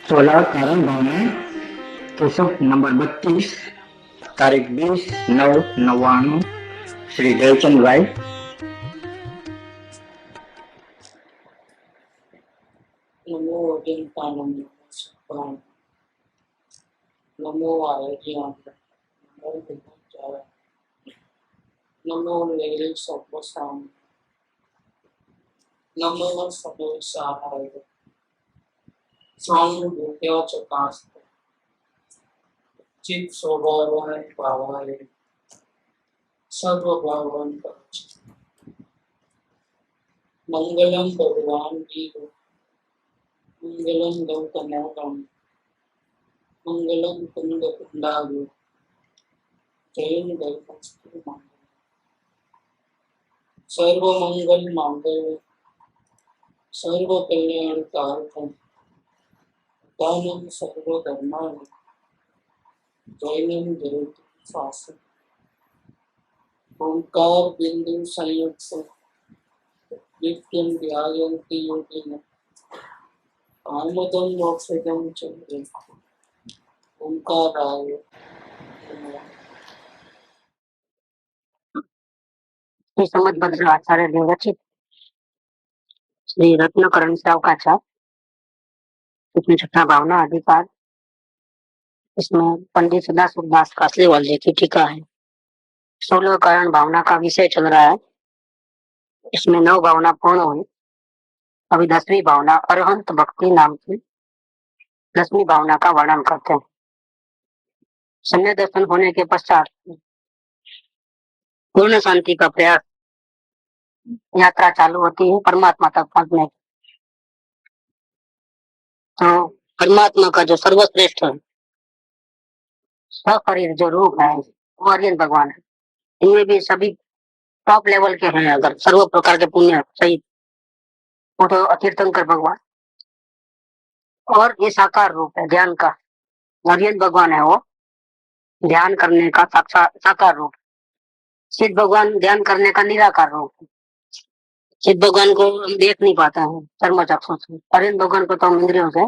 16 कारण भावना केशव नंबर 32 तारीख 20/9/99 श्री जयचंद भाई। नमो अजंतानम सुखान नमो आयज्ञान नमो विद्याचार नमो लेले सर्वसाम नमो सर्वसाहाय स्वामी भूत्या चकास्त चित स्वभावाय भावाय सर्वभावन पच मंगलम भगवान वीर मंगलम गौतमोदम मंगलम कुंद कुंडालु जयं दैवस्तु मंगल सर्व मंगल मांगल्य सर्व कल्याण कारकम दानम सर्व धर्मान जैनम जयतु शासन ओंकार बिंदु संयुक्त नित्यं ध्यायन्ति योगिनः आमोदं मोक्षदं च ओंकाराय नमः। संवतभद्र आचार्य देवरचित श्री रत्नकरण सावकाचा इसमें छठा भावना अधिकार। इसमें पंडित सदाशिवदास कासलीवाल जी की टीका है। 16 कारण भावना का विषय चल रहा है। इसमें 9 भावना पूर्ण हुई। अभी 10वीं भावना अरहंत भक्ति नाम की 10वीं भावना का वर्णन करते हैं। सम्यक दर्शन होने के पश्चात पूर्ण शांति का प्रयास यात्रा चालू होती है परमात्मा तक पहुंचने की। तो परमात्मा का जो सर्वश्रेष्ठ सशरीर जो रूप है वो आर्यन भगवान है। इनमें भी सभी टॉप लेवल के हैं। अगर सर्व प्रकार के पुण्य सहित वो तो तीर्थंकर भगवान, और ये साकार रूप है ध्यान का। आर्यन भगवान है वो ध्यान करने का साकार रूप। सिद्ध भगवान ध्यान करने का निराकार रूप है। सिद्ध भगवान को हम देख नहीं पाते हैं कर्म चक्षु से। आर्यन भगवान को तो हम इंद्रियों से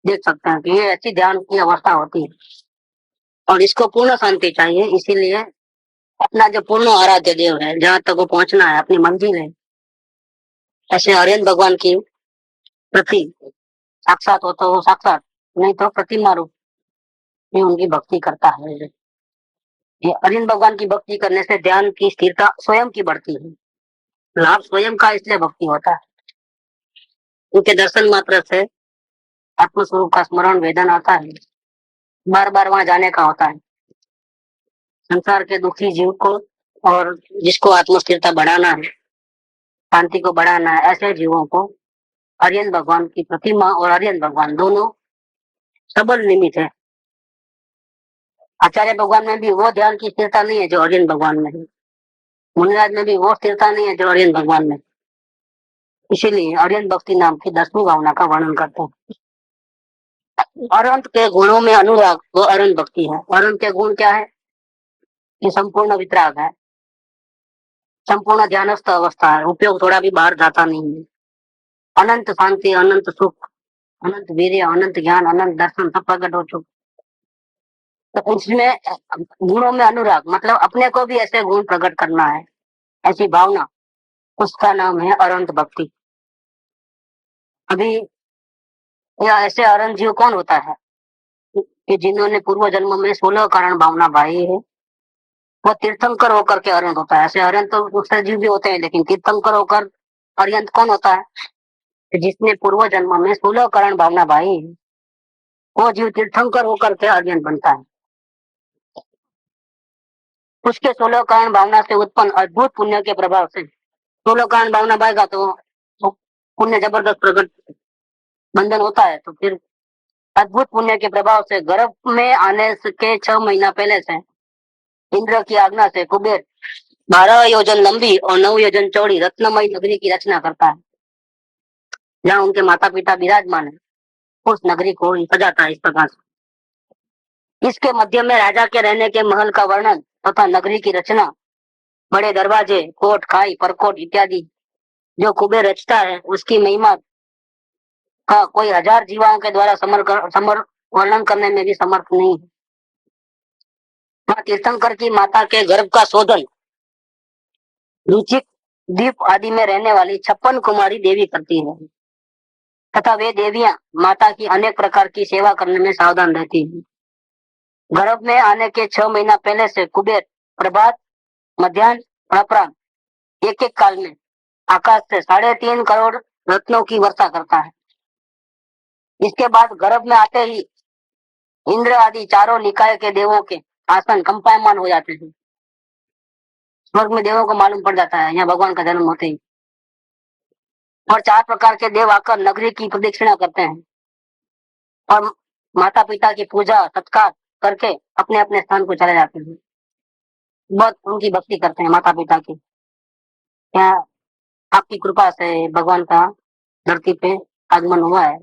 देख सकते हैं कि ये ऐसी ध्यान की अवस्था होती है और इसको पूर्ण शांति चाहिए। इसीलिए अपना जो पूर्ण आराध्य देव है जहाँ तक वो पहुंचना है अपनी मंजिल है, ऐसे आर्यन भगवान की प्रति साक्षात हो तो वो साक्षात, नहीं तो प्रतिमा रूप में उनकी भक्ति करता है। ये आर्यन भगवान की भक्ति करने से ध्यान की स्थिरता स्वयं की बढ़ती है। लाभ स्वयं का इसलिए भक्ति होता है। उनके दर्शन मात्र से आत्मस्वरूप का स्मरण वेदन आता है। बार बार वहां जाने का होता है। संसार के दुखी जीव को और जिसको आत्मस्थिरता बढ़ाना है, शांति को बढ़ाना है, ऐसे जीवों को आर्यन भगवान की प्रतिमा और आर्यन भगवान दोनों सबल निमित्त है। आचार्य भगवान में भी वो ध्यान की स्थिरता नहीं है जो आर्यन भगवान में है। मुनिराज में भी वो स्थिरता नहीं है जो आर्यन भगवान में। इसीलिए आर्यन भक्ति नाम की 10वीं भावना का वर्णन करते हैं। अरंत के गुणों में अनुराग वो अरंत भक्ति है। अरंत के गुण क्या है? ये संपूर्ण वितराग है, संपूर्ण ध्यानस्थ अवस्था है, उपयोग थोड़ा भी बाहर जाता नहीं है। अनंत शांति, अनंत सुख, अनंत वीर्य, अनंत ज्ञान, अनंत दर्शन सब प्रकट हो चुके। तो उसमें गुणों में अनुराग मतलब अपने को भी ऐसे गुण प्रकट करना है, ऐसी भावना, उसका नाम है अरंत भक्ति। अभी यह ऐसे अरंत जीव कौन होता है कि जिन्होंने पूर्व जन्म में 16 कारण भावना भाई है, वो तीर्थंकर होकर के अरंत होता है। ऐसे अरंत तो दूसरे जीव भी होते हैं, लेकिन तीर्थंकर होकर अरंत कौन होता है? जिसने पूर्व जन्म में 16 कारण भावना भाई है, वो जीव तीर्थंकर होकर के अरंत बनता है। उसके 16 कारण भावना से उत्पन्न अद्भुत पुण्य के प्रभाव से 16 कारण भावना भाएगा तो पुण्य जबरदस्त प्रकट बंधन होता है। तो फिर अद्भुत पुण्य के प्रभाव से गर्भ में आने के 6 महीना पहले से इंद्र की आज्ञा से कुबेर 12 योजन लंबी और 9 योजन चौड़ी रत्नमयी नगरी की रचना करता है। जहाँ उनके माता पिता विराजमान है उस नगरी को सजाता है इस प्रकार से। इसके मध्य में राजा के रहने के महल का वर्णन तथा नगरी की रचना, बड़े दरवाजे, कोट, खाई, परकोट इत्यादि जो कुबेर रचता है उसकी महिमा का कोई 1000 जीवाओं के द्वारा समर वर्णन करने में भी समर्थ नहीं है। मां तीर्थंकर की माता के गर्भ का शोधन रुचिक द्वीप आदि में रहने वाली 56 कुमारी देवी करती है तथा वे देवियां माता की अनेक प्रकार की सेवा करने में सावधान रहती है। गर्भ में आने के 6 महीना पहले से कुबेर प्रभात, मध्याह्न और अपराह्न एक एक काल में आकाश से 3.5 करोड़ रत्नों की वर्षा करता है। इसके बाद गर्भ में आते ही इंद्र आदि चारों निकाय के देवों के आसन कंपायमान हो जाते हैं। स्वर्ग में देवों को मालूम पड़ जाता है यहाँ भगवान का जन्म होते ही, और 4 प्रकार के देव आकर नगरी की प्रदक्षिणा करते हैं और माता पिता की पूजा सत्कार करके अपने अपने स्थान को चले जाते हैं। बहुत उनकी भक्ति करते हैं माता पिता की। क्या आपकी कृपा से भगवान का धरती पे आगमन हुआ है।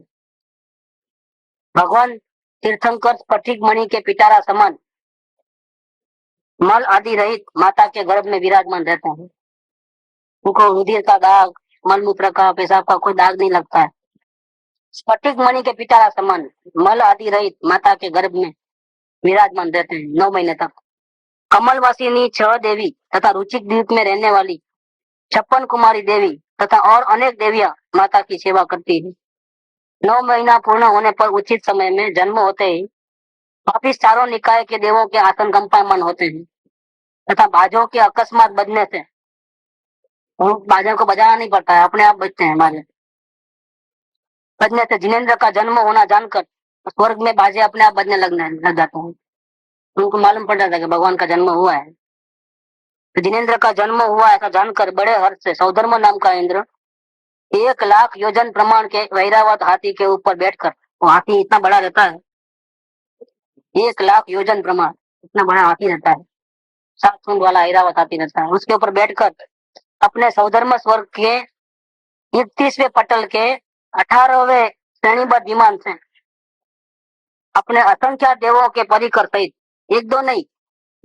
भगवान तीर्थंकर स्फटिक मणि के पिटारा समान मल आदि रहित माता के गर्भ में विराजमान रहते हैं। उनको रुधिर का दाग, मलमूत्र का, पेशाब का कोई दाग नहीं लगता है। स्फटिक मणि के पिटारा समान मल आदि रहित माता के गर्भ में विराजमान रहते हैं 9 महीने तक। कमलवासिनी 6 देवी तथा रुचिक द्वीप में रहने वाली 56 कुमारी देवी तथा और अनेक देवियां माता की सेवा करती है। 9 महीना पूर्ण होने पर उचित समय में जन्म होते ही वापिस चारों निकाय के देवों के आसन कंपायमान होते हैं तथा बाजों के अकस्मात बजने से, बाजों को बजाना नहीं पड़ता है, अपने आप बजते हैं बाजे। बजने से जिनेन्द्र का जन्म होना जानकर स्वर्ग में बाजे अपने आप बजने लग जाते हैं। उनको मालूम पड़ जाता है कि भगवान का जन्म हुआ है। तो जिनेन्द्र का जन्म हुआ ऐसा जानकर बड़े हर्ष से सौधर्म नाम का इंद्र 1 लाख योजन प्रमाण के वैरावत हाथी के ऊपर बैठकर, वो हाथी इतना बड़ा रहता है, 1 लाख योजन प्रमाण इतना बड़ा हाथी रहता है, 7 सूंड वाला ऐरावत हाथी रहता है। उसके ऊपर बैठकर अपने सौधर्म स्वर्ग के 31वें पटल के 18वें श्रेणीबद्ध विमान से अपने असंख्य देवों के परिकर सहित, 1-2 नहीं,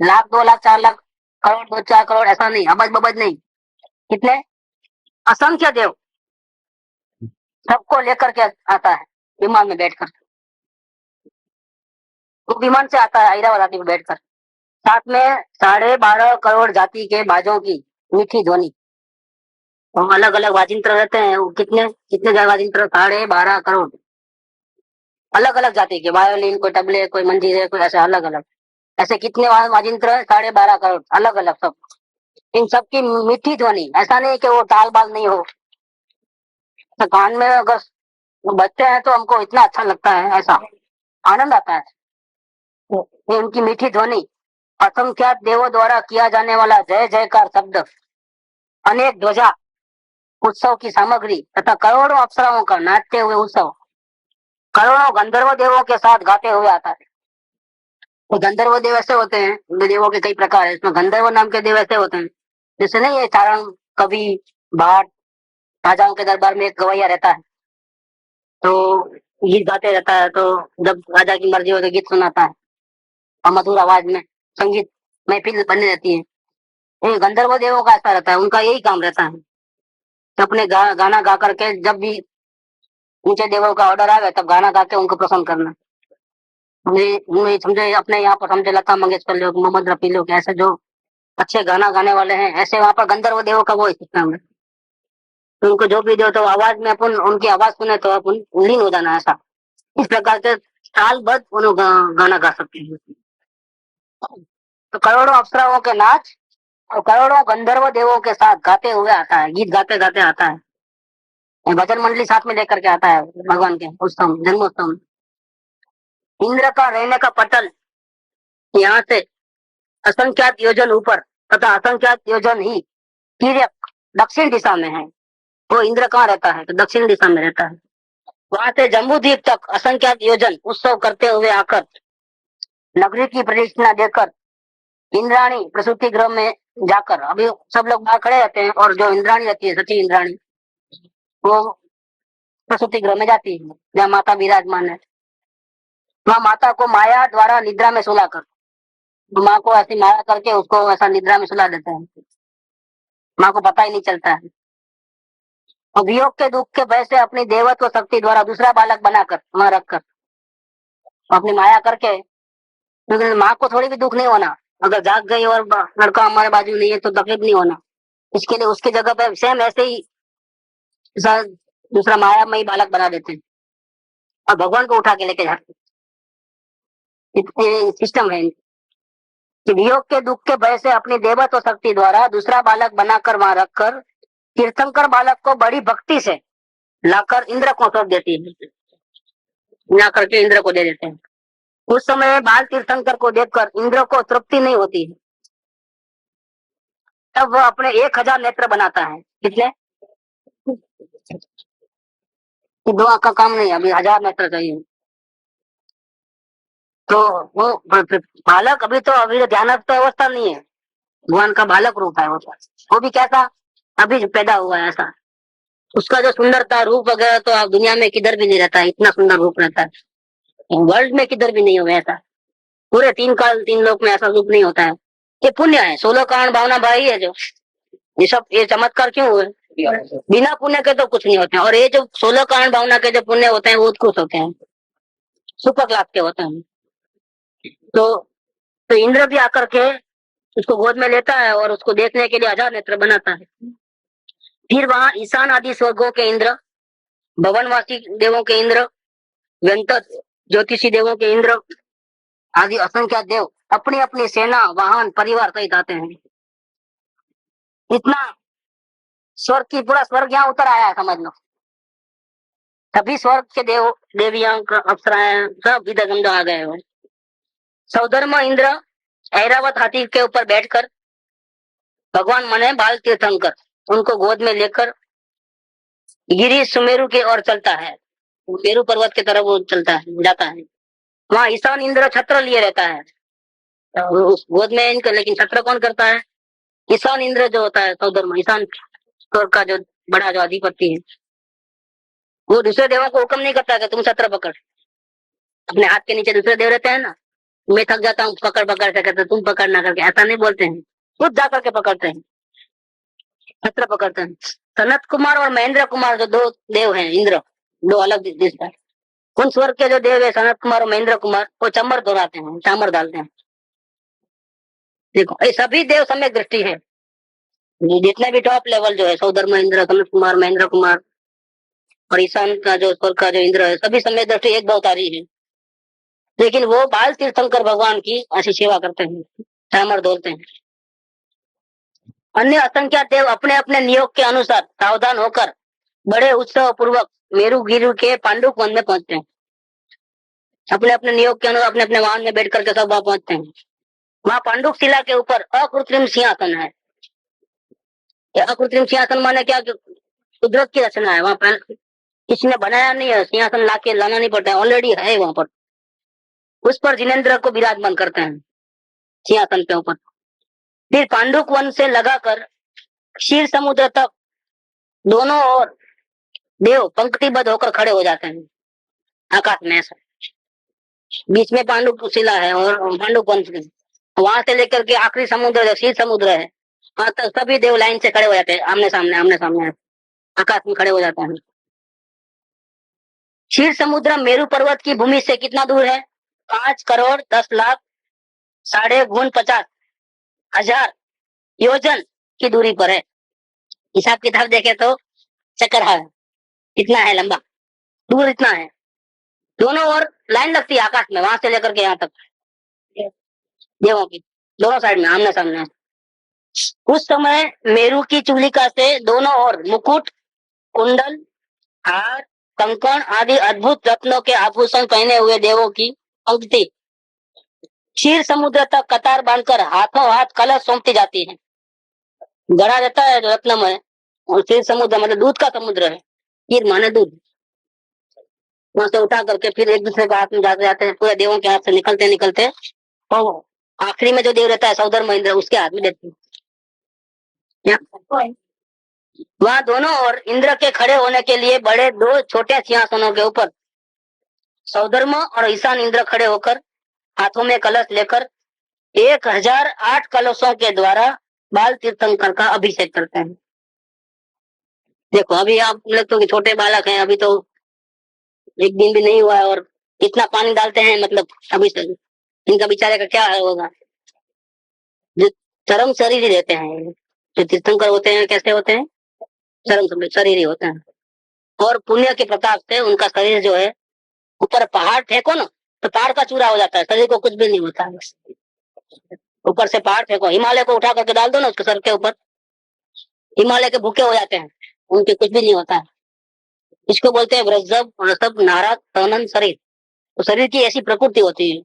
1,00,000, 2,00,000, 4,00,000 करोड़, 2-4 करोड़ ऐसा नहीं, अबज बबज नहीं, कितने असंख्य देव सबको लेकर के आता है विमान में बैठकर। वो विमान से आता है ऐरावत हाथी में बैठकर, साथ में 12.5 करोड़ जाति के बाजों की मीठी ध्वनि। तो अलग अलग वाजिंत्र रहते हैं, वो कितने कितने वाजिंत्र, 12.5 करोड़ अलग अलग जाति के, वायोलिन, कोई तबले, कोई मंजीरे, कोई ऐसे अलग अलग, ऐसे कितने वाजिंत्र, 12.5 करोड़ अलग अलग सब। इन सबकी मीठी ध्वनि, ऐसा नहीं कि वो ताल बाल नहीं हो, तो कान में अगर बजते हैं तो हमको इतना अच्छा लगता है, ऐसा आनंद आता है। ये उनकी मीठी ध्वनि, असंख्यात देवों द्वारा किया जाने वाला जय जयकार शब्द, अनेक ध्वजा उत्सव की सामग्री तथा करोड़ों अप्सराओं का नाचते हुए उत्सव, करोड़ों गंधर्व देवों के साथ गाते हुए आता है। तो गंधर्व देव ऐसे होते हैं, देवों के कई प्रकार है, इसमें गंधर्व नाम के देव ऐसे होते हैं जैसे नहीं, ये चारण कवि भाट राजाओं के दरबार में एक गवैया रहता है, तो गीत गाते रहता है, तो जब राजा की मर्जी हो तो गीत सुनाता है और मधुर आवाज में संगीत महफिल बनी रहती है। ये गंधर्व देवों का ऐसा रहता है, उनका यही काम रहता है तो अपने गाना गा करके, जब भी ऊंचे देवों का ऑर्डर आवे तब गाना गा के उनको प्रसन्न करना। समझे अपने यहाँ पर, समझे लता मंगेशकर लोग, मोहम्मद रफी लोग, ऐसे जो अच्छे गाना गाने वाले हैं, ऐसे वहां पर गंधर्व देवों का वो सिस्टम है। तो उनको जो भी दो तो आवाज में अपन उनकी आवाज सुने तो अपन लीन हो जाना, ऐसा इस प्रकार से सालबद्ध उन्होंने गाना गा सकते हैं। तो करोड़ों अप्सराओं के नाच और करोड़ों गंधर्व देवों के साथ गाते हुए आता है, गीत गाते गाते आता है, भजन मंडली साथ में लेकर के आता है भगवान के उत्सव, जन्मोत्सव में। इंद्र का रहने का पटल यहाँ से असंख्यात योजन ऊपर तथा असंख्यात योजन ही तिर्यक दक्षिण दिशा में है। वो इंद्र कहाँ रहता है तो दक्षिण दिशा में रहता है। वहां से जम्बू द्वीप तक असंख्यात योजन उत्सव करते हुए आकर नगरी की प्रदक्षिणा देकर इंद्राणी प्रसूति गृह में जाकर, अभी सब लोग बाहर खड़े रहते हैं और जो इंद्राणी रहती है, सची इंद्राणी, वो प्रसूति गृह में जाती है जहाँ माता विराजमान है। वहाँ माता को माया द्वारा निद्रा में सुलाकर, माँ को ऐसी माया करके उसको ऐसा निद्रा में सुला देते हैं, माँ को पता ही नहीं चलता है। और वियोग के दुख के भय से अपनी देवत्व शक्ति द्वारा दूसरा बालक बनाकर वहां रखकर अपनी माया करके, क्योंकि माँ को थोड़ी भी दुख नहीं होना, अगर जाग गई और लड़का हमारे बाजू नहीं है तो तकलीफ नहीं होना। इसके लिए उसकी जगह पे सेम ऐसे ही दूसरा मायामयी बालक बना देते हैं और भगवान को उठा के लेके जाते हैं। सिस्टम है कि वियोग के दुख के भय से अपनी देवत्व शक्ति द्वारा दूसरा बालक बनाकर वहां रखकर तीर्थंकर बालक को बड़ी भक्ति से लाकर इंद्र को सौंप देती है, ला करके इंद्र को दे देते हैं। उस समय बाल तीर्थंकर को देखकर इंद्र को तृप्ति नहीं होती है, तब वह अपने 1000 नेत्र बनाता है। कितने? 2 आंख का काम नहीं, अभी 1000 नेत्र चाहिए। तो वो बालक अभी तो ध्यान अवस्था नहीं है, भगवान का बालक रूप है वो भी कैसा, अभी पैदा हुआ है ऐसा। उसका जो सुंदरता रूप वगैरह तो आप दुनिया में किधर भी नहीं रहता है, इतना सुंदर रूप रहता है, वर्ल्ड में किधर भी नहीं हो ऐसा, पूरे 3 काल 3 लोक में ऐसा रूप नहीं होता है। ये पुण्य है, 16 कारण भावना भाई है जो ये सब, ये चमत्कार क्यों हुए? बिना पुण्य के तो कुछ नहीं होते हैं, और ये जो 16 कारण भावना के जो पुण्य होते हैं वो उत्कृष्ट होते हैं, सुपर क्लास के होते हैं। तो इंद्र भी आकर के उसको गोद में लेता है और उसको देखने के लिए 1000 नेत्र बनाता है। फिर वहां ईशान आदि स्वर्गों के इंद्र, भवनवासी देवों के इंद्र, व्यंत ज्योतिषी देवों के इंद्र आदि असंख्य देव अपनी अपनी सेना वाहन परिवार सहित आते हैं। इतना स्वर्ग की पूरा स्वर्ग यहाँ उतर आया है समझ लो। तभी स्वर्ग के देव देवियां अप्सराएं सब इधर आ गए हो। सौधर्म इंद्र ऐरावत हाथी के ऊपर बैठकर भगवान मने बाल तीर्थंकर उनको गोद में लेकर गिरी सुमेरु की ओर चलता है, मेरु पर्वत की तरफ वो चलता है जाता है। वहां ईशान इंद्र छत्र लिए रहता है उस गोद में इनका, लेकिन छत्र कौन करता है? ईशान इंद्र जो होता है सौधर्म, ईशान स्वर्ग का जो बड़ा जो अधिपति है, वो दूसरे देवों को हुक्म नहीं करता कि तुम छत्र पकड़। अपने हाथ के नीचे दूसरे देव रहते हैं ना, मैं थक जाता हूँ पकड़ पकड़ से, कहते तुम पकड़ना करके, ऐसा नहीं बोलते हैं, खुद जा करके पकड़ते हैं, छत्र पकड़ते हैं। सनत कुमार और महेंद्र कुमार जो 2 देव हैं इंद्र, 2 अलग देश का, उन स्वर्ग के जो देव है सनत कुमार और महेंद्र कुमार, वो चम्बर दोहराते हैं, चामर डालते हैं। देखो ये सभी देव सम्यक दृष्टि है, जितने भी टॉप लेवल जो है सौधर्म इंद्र, सनत कुमार, महेंद्र कुमार और ईशान का जो स्वर्ग का जो इंद्र है, सभी सम्यक दृष्टि एक अवतारी है। लेकिन वो बाल तीर्थंकर भगवान की ऐसी सेवा करते हैं, चामर डोलते हैं। अन्य असंख्य देव अपने अपने नियोग के अनुसार सावधान होकर बड़े उत्सव पूर्वक मेरु गिरु के पांडुक वन में पहुंचते हैं। अपने अपने नियोग के अनुसार अपने अपने वाहन में बैठ करके सब वहां पहुंचते हैं। वहां पांडुक शिला के ऊपर अकृत्रिम सिंहासन है। अकृत्रिम सिंहासन माने क्या? कुदरत की रचना है, वहां पर किसी ने बनाया नहीं है, सिंहासन लाना नहीं पड़ता है, ऑलरेडी है वहां पर। उस पर जिनेन्द्र को विराजमान करते हैं सिंहासन के ऊपर। फिर पांडुक वन से लगाकर क्षीर समुद्र तक दोनों ओर देव पंक्तिबद्ध होकर खड़े हो जाते हैं आकाश में ऐसा। बीच में पांडुक शिला है और पांडुक वन, वहां से लेकर के आखिरी समुद्र जो क्षीर समुद्र है वहां तक सभी देव लाइन से खड़े हो जाते हैं, आमने सामने आकाश में खड़े हो जाते हैं। क्षीर समुद्र मेरु पर्वत की भूमि से कितना दूर है? 5 करोड़ 10 लाख 50,000 योजन की दूरी पर है। हिसाब किताब देखे तो चक्कर है, इतना है लंबा, दूर इतना है। दोनों ओर लाइन लगती है आकाश में, वहां से लेकर के यहाँ तक देवों की दोनों साइड में आमने सामने। उस समय मेरु की चूलिका से दोनों ओर मुकुट, कुंडल, हार, कंकण आदि अद्भुत रत्नों के आभूषण पहने हुए देवों की पंक्ति क्षीर समुद्र तक कतार बांधकर हाथों हाथ कलश सौंपती जाती है। गड़ा रहता है रत्नमय, और क्षीर समुद्र मतलब दूध का समुद्र है, क्षीर माने दूध। वहां से उठा करके फिर एक दूसरे के हाथ में जाते जाते हैं, पूरे देवों के हाथ से निकलते निकलते और आखिरी में जो देव रहता है सौधर्म इंद्र, उसके हाथ में देते हैं। वहां दोनों ओर इंद्र के खड़े होने के लिए बड़े 2 छोटे सिंहासनों के ऊपर सौधर्म और ईशान इंद्र खड़े होकर हाथों में कलश लेकर 1008 कलशों के द्वारा बाल तीर्थंकर का अभिषेक करते हैं। देखो अभी आप लोग तो छोटे बालक हैं, अभी तो एक दिन भी नहीं हुआ है और इतना पानी डालते हैं, मतलब अभी से इनका बेचारे का क्या हाल होगा। जो चरम शरीर ही रहते हैं, जो तीर्थंकर होते हैं कैसे होते हैं, चरम शरीर ही होते हैं। और पुण्य के प्रताप से उनका शरीर जो है, ऊपर पहाड़ फेंको ना तो पहाड़ का चूरा हो जाता है, शरीर को कुछ भी नहीं होता है। ऊपर से पहाड़ फेंको, हिमालय को उठा करके डाल दो ना उसके सर के ऊपर, हिमालय के भूखे हो जाते हैं, उनके कुछ भी नहीं होता है। इसको बोलते हैं व्रजब रसब नाराज तनन शरीर। तो शरीर की ऐसी प्रकृति होती है।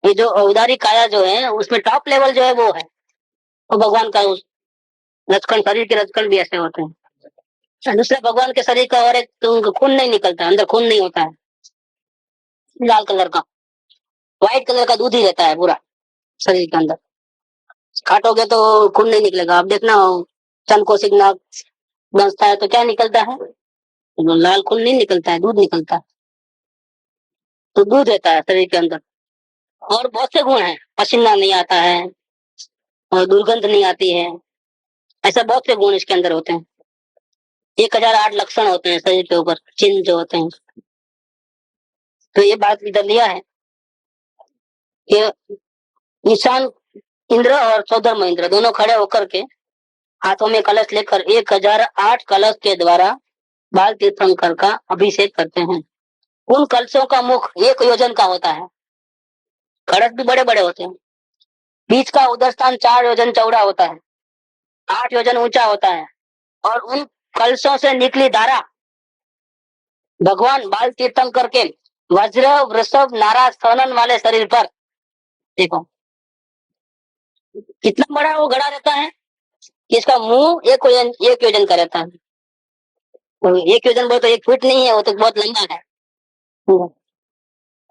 ये जो औदारी काया जो है उसमें टॉप लेवल जो है वो है, तो भगवान का उस रचकन, शरीर के रचकन भी ऐसे होते हैं। दूसरे भगवान के शरीर का और एक तो उनका खून नहीं निकलता, अंदर खून नहीं होता है, लाल कलर का, व्हाइट कलर का दूध ही रहता है पूरा शरीर के अंदर। काटोगे तो खून नहीं निकलेगा। आप देखना चंद कोशिक नाग बंसता है तो क्या निकलता है, लाल खून नहीं निकलता है, दूध निकलता है। तो दूध रहता है शरीर के अंदर। और बहुत से गुण हैं, पसीना नहीं आता है और दुर्गंध नहीं आती है, ऐसा बहुत से गुण इसके अंदर होते हैं। 1008 लक्षण होते हैं शरीर के ऊपर, चिन्ह जो होते हैं। तो ये बात इधर लिया है कि ईशान इंद्र और सौधर्म इंद्र दोनों खड़े होकर के हाथों में कलश लेकर 1008 कलश के द्वारा बाल तीर्थंकर का अभिषेक करते हैं। उन कलशों का मुख 1 योजन का होता है, कलश भी बड़े बड़े होते हैं। बीच का उदर स्थान 4 योजन चौड़ा होता है, 8 योजन ऊंचा होता है। और उन कलशों से निकली धारा भगवान बाल तीर्थंकर के वज्र वृषभ नाराज सनन वाले शरीर पर, देखो कितना बड़ा वो घड़ा रहता है कि इसका मुंह 1 योजन का रहता है। तो 1 योजन बोले तो 1 फीट नहीं है, वो तो बहुत लंबा है।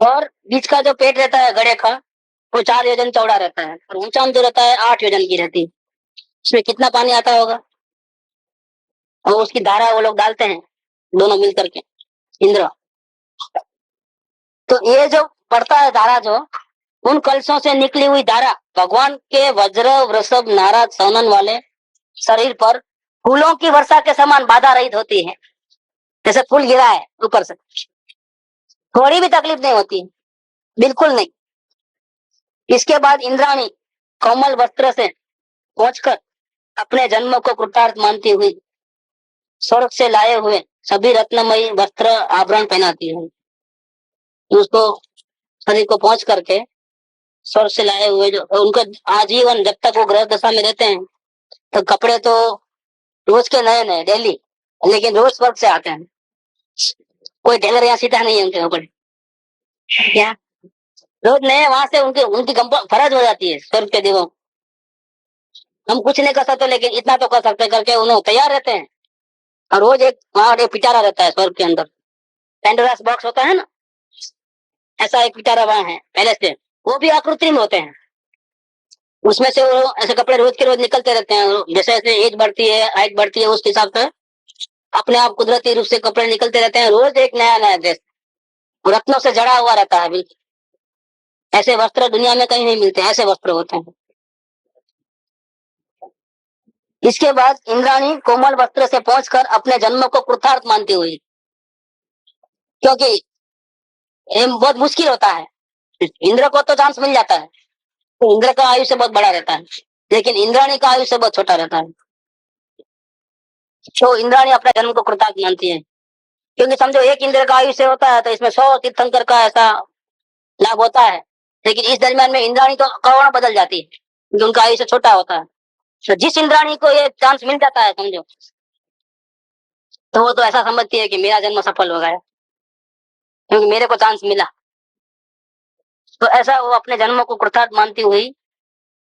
और बीच का जो पेट रहता है घड़े का, वो 4 योजन चौड़ा रहता है और ऊंचाई जो रहता है 8 योजन की रहती है। इसमें कितना पानी आता होगा, और उसकी धारा वो लोग डालते हैं दोनों मिलकर के, इंद्र। तो ये जो पड़ता है धारा, जो उन कलशों से निकली हुई धारा भगवान के वज्र वृषभ नाराज सौनन वाले शरीर पर फूलों की वर्षा के समान बाधा रहित होती है। जैसे फूल गिरा है ऊपर से, थोड़ी भी तकलीफ नहीं होती, बिल्कुल नहीं। इसके बाद इंद्राणी कोमल वस्त्र से पहुंचकर अपने जन्म को कृतार्थ मानती हुई स्वर्ग से लाए हुए सभी रत्नमयी वस्त्र आभरण पहनाती है। उसको शरीर को पहुंच करके स्वर्ग से लाए हुए जो उनको आजीवन, जब तक वो ग्रह दशा में रहते हैं तो कपड़े तो रोज के नए नए डेली, लेकिन रोज स्वर्ग से आते हैं। कोई टेलर यहाँ सीता नहीं है उनके ऊपर, क्या रोज नए वहां से उनकी उनकी फर्ज हो जाती है स्वर्ग के देवों। हम कुछ नहीं कर सकते लेकिन इतना तो कर सकते करके उन्हें तैयार रहते हैं। और रोज एक वहां एक पिटारा रहता है स्वर्ग के अंदर, पेंडोरास बॉक्स होता है ना, ऐसा एक पिटारा वहां है पहले से। वो भी अकृत्रिम होते हैं, उसमें से वो ऐसे कपड़े रोज के रोज निकलते रहते हैं। जैसे जैसे एज बढ़ती है, हाइट बढ़ती है, उस हिसाब से अपने आप कुदरती रूप से कपड़े निकलते रहते हैं। रोज एक नया नया ड्रेस रत्नों से जड़ा हुआ रहता है बिल्कुल। ऐसे वस्त्र दुनिया में कहीं नहीं मिलते, ऐसे वस्त्र होते हैं। इसके बाद इंद्राणी कोमल वस्त्र से पहुंचकर अपने जन्म को कृतार्थ मानती हुई, क्योंकि ये बहुत मुश्किल होता है। इंद्र को तो चांस मिल जाता है, तो इंद्र का आयुष्य बहुत बड़ा रहता है, लेकिन इंद्राणी का आयुष्य बहुत छोटा रहता है। तो इंद्राणी अपने जन्म को कृतार्थ मानती है, क्योंकि समझो एक इंद्र का आयुष्य होता है तो इसमें 100 तीर्थंकर का ऐसा लाभ होता है। लेकिन इस दरमियान में इंद्राणी तो करोड़ों बदल जाती है, क्योंकि उनका आयुष्य छोटा होता है। तो जिस इंद्राणी को ये चांस मिल जाता है समझो, तो वो तो ऐसा समझती है कि मेरा जन्म सफल हो गया, क्योंकि मेरे को चांस मिला। तो ऐसा वो अपने जन्म को कृतार्थ मानती हुई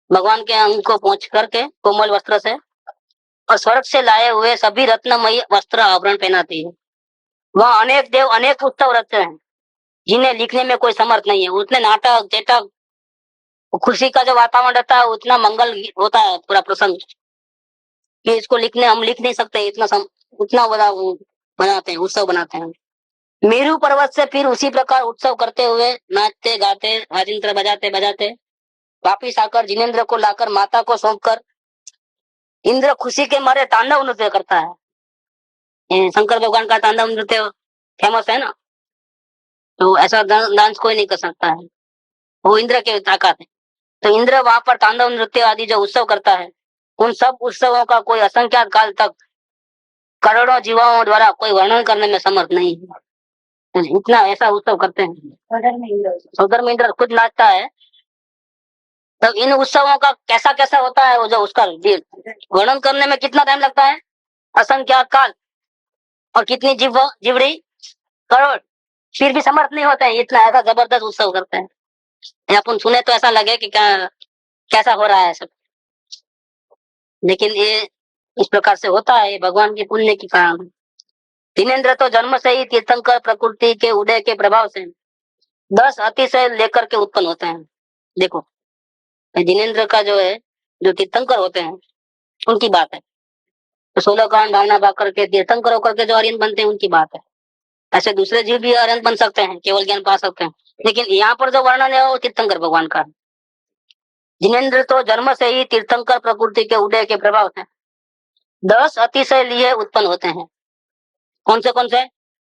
भगवान के अंग को पहुंच करके कोमल वस्त्र से और स्वर्ग से लाए हुए सभी रत्नमयी वस्त्र आभरण पहनाती है। वह अनेक देव अनेक उत्सव रचते हैं, जिन्हें लिखने में कोई समर्थ नहीं है। उतने नाटक चेटक, खुशी का जो वातावरण रहता है, उतना मंगल होता है पूरा प्रसंग, कि इसको लिखने हम लिख नहीं सकते। उतना बड़ा वो बनाते हैं, उत्सव बनाते हैं। मेरू पर्वत से फिर उसी प्रकार उत्सव करते हुए नाचते गाते राजिंत्र बजाते बजाते वापिस आकर जिनेन्द्र को लाकर माता को सौंप कर इंद्र खुशी के मारे तांडव नृत्य करता है। ये शंकर भगवान का तांडव नृत्य फेमस है ना, तो ऐसा डांस कोई नहीं कर सकता है, वो इंद्र की ताकत है। तो इंद्र वहां पर तांडव नृत्य आदि जो उत्सव करता है, उन सब उत्सवों का कोई असंख्यात काल तक करोड़ों जीवाओं द्वारा कोई वर्णन करने में समर्थ नहीं है। तो इतना ऐसा उत्सव करते हैं। सौदर में इंद्र खुद नाचता है। तो इन उत्सवों का कैसा कैसा होता है, वो जो उसका वर्णन करने में कितना टाइम लगता है, असंख्यात काल, और कितनी जीवड़ी करोड़, फिर भी समर्थ नहीं होते हैं, इतना ऐसा जबरदस्त उत्सव करते हैं। ये अपन सुने तो ऐसा लगे कि क्या कैसा हो रहा है सब, लेकिन ये इस प्रकार से होता है, ये भगवान की पुण्य की कारण। जिनेन्द्र तो जन्म से ही तीर्थंकर प्रकृति के उदय के प्रभाव से 10 अतिशय लेकर के उत्पन्न होते हैं। देखो जिनेन्द्र का जो है, जो तीर्थंकर होते हैं उनकी बात है। तो 16 कांड भावना पाकर के तीर्थंकर होकर के जो आर्यन बनते हैं उनकी बात है। ऐसे दूसरे जीव भी आर्यन बन सकते हैं, केवल ज्ञान पा सकते हैं, लेकिन यहाँ पर जो वर्णन है वो तीर्थंकर भगवान का। जिनेन्द्र तो जन्म से ही तीर्थंकर प्रकृति के उदय के प्रभाव से 10 अतिशय लिए उत्पन्न होते हैं। कौन से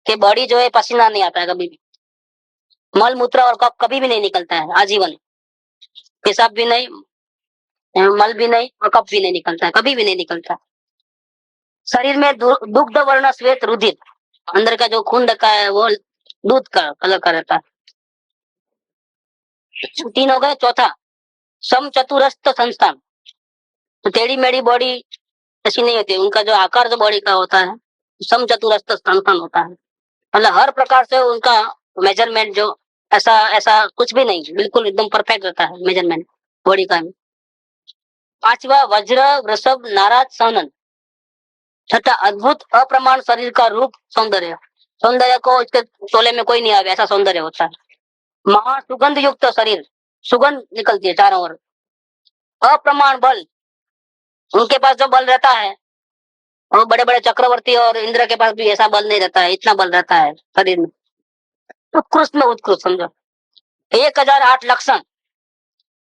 कि बॉडी जो है पसीना नहीं आता है कभी भी, मल मूत्र और कफ कभी भी नहीं निकलता है आजीवन, पेशाब भी नहीं, मल भी नहीं और कफ भी नहीं निकलता है, कभी भी नहीं निकलता। शरीर में दुग्ध वर्ण श्वेत रुधिर, अंदर का जो खून रखा है वो दूध का कलर का रहता है। 3 हो गए। चौथा सम चतुरस्थ संस्थान, तो टेढ़ी मेढ़ी बॉडी ऐसी नहीं होती, उनका जो आकार जो बॉडी का होता है सम चतुरस्थ संस्थान होता है, मतलब हर प्रकार से उनका मेजरमेंट जो ऐसा ऐसा कुछ भी नहीं, बिल्कुल एकदम परफेक्ट रहता है मेजरमेंट बॉडी का। 5वां वज्र वृषभ नाराज सौनन, छठा अद्भुत अप्रमाण शरीर का रूप सौंदर्य, सौंदर्य को इसके तोले में कोई नहीं आवे ऐसा सौंदर्य होता है। महा सुगंध युक्त शरीर, सुगंध निकलती है चारों ओर। अप्रमाण बल, उनके पास जो बल रहता है, और बड़े बड़े चक्रवर्ती और इंद्र के पास भी ऐसा बल नहीं रहता है, इतना बल रहता है शरीर में। उत्कृष्ट में उत्कृष्ट समझो। 1008 लक्षण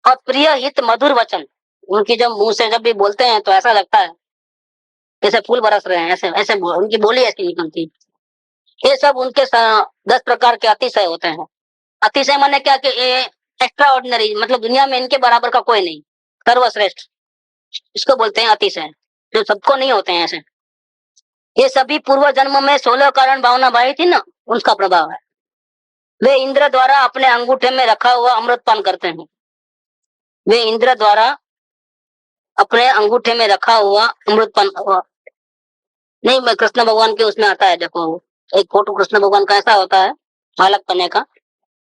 और प्रिय हित मधुर वचन, उनकी जब मुंह से जब भी बोलते हैं तो ऐसा लगता है जैसे फूल बरस रहे हैं, ऐसे ऐसे उनकी बोली ऐसी निकलती है। ये सब उनके 10 प्रकार के अतिशय होते हैं। अतिशय माने क्या कि ये एक्स्ट्रा ऑर्डिनरी, मतलब दुनिया में इनके बराबर का कोई नहीं, सर्वश्रेष्ठ, इसको बोलते हैं अतिशय, जो सबको नहीं होते हैं ऐसे। ये सभी पूर्व जन्म में 16 कारण भावना भाई थी ना, उसका प्रभाव है। वे इंद्र द्वारा अपने अंगूठे में रखा हुआ अमृत पान करते हैं। वे इंद्र द्वारा अपने अंगूठे में रखा हुआ अमृत पान नहीं, मैं कृष्ण भगवान के उसमें आता है, देखो एक फोटो कृष्ण भगवान का ऐसा होता है बालक पने का,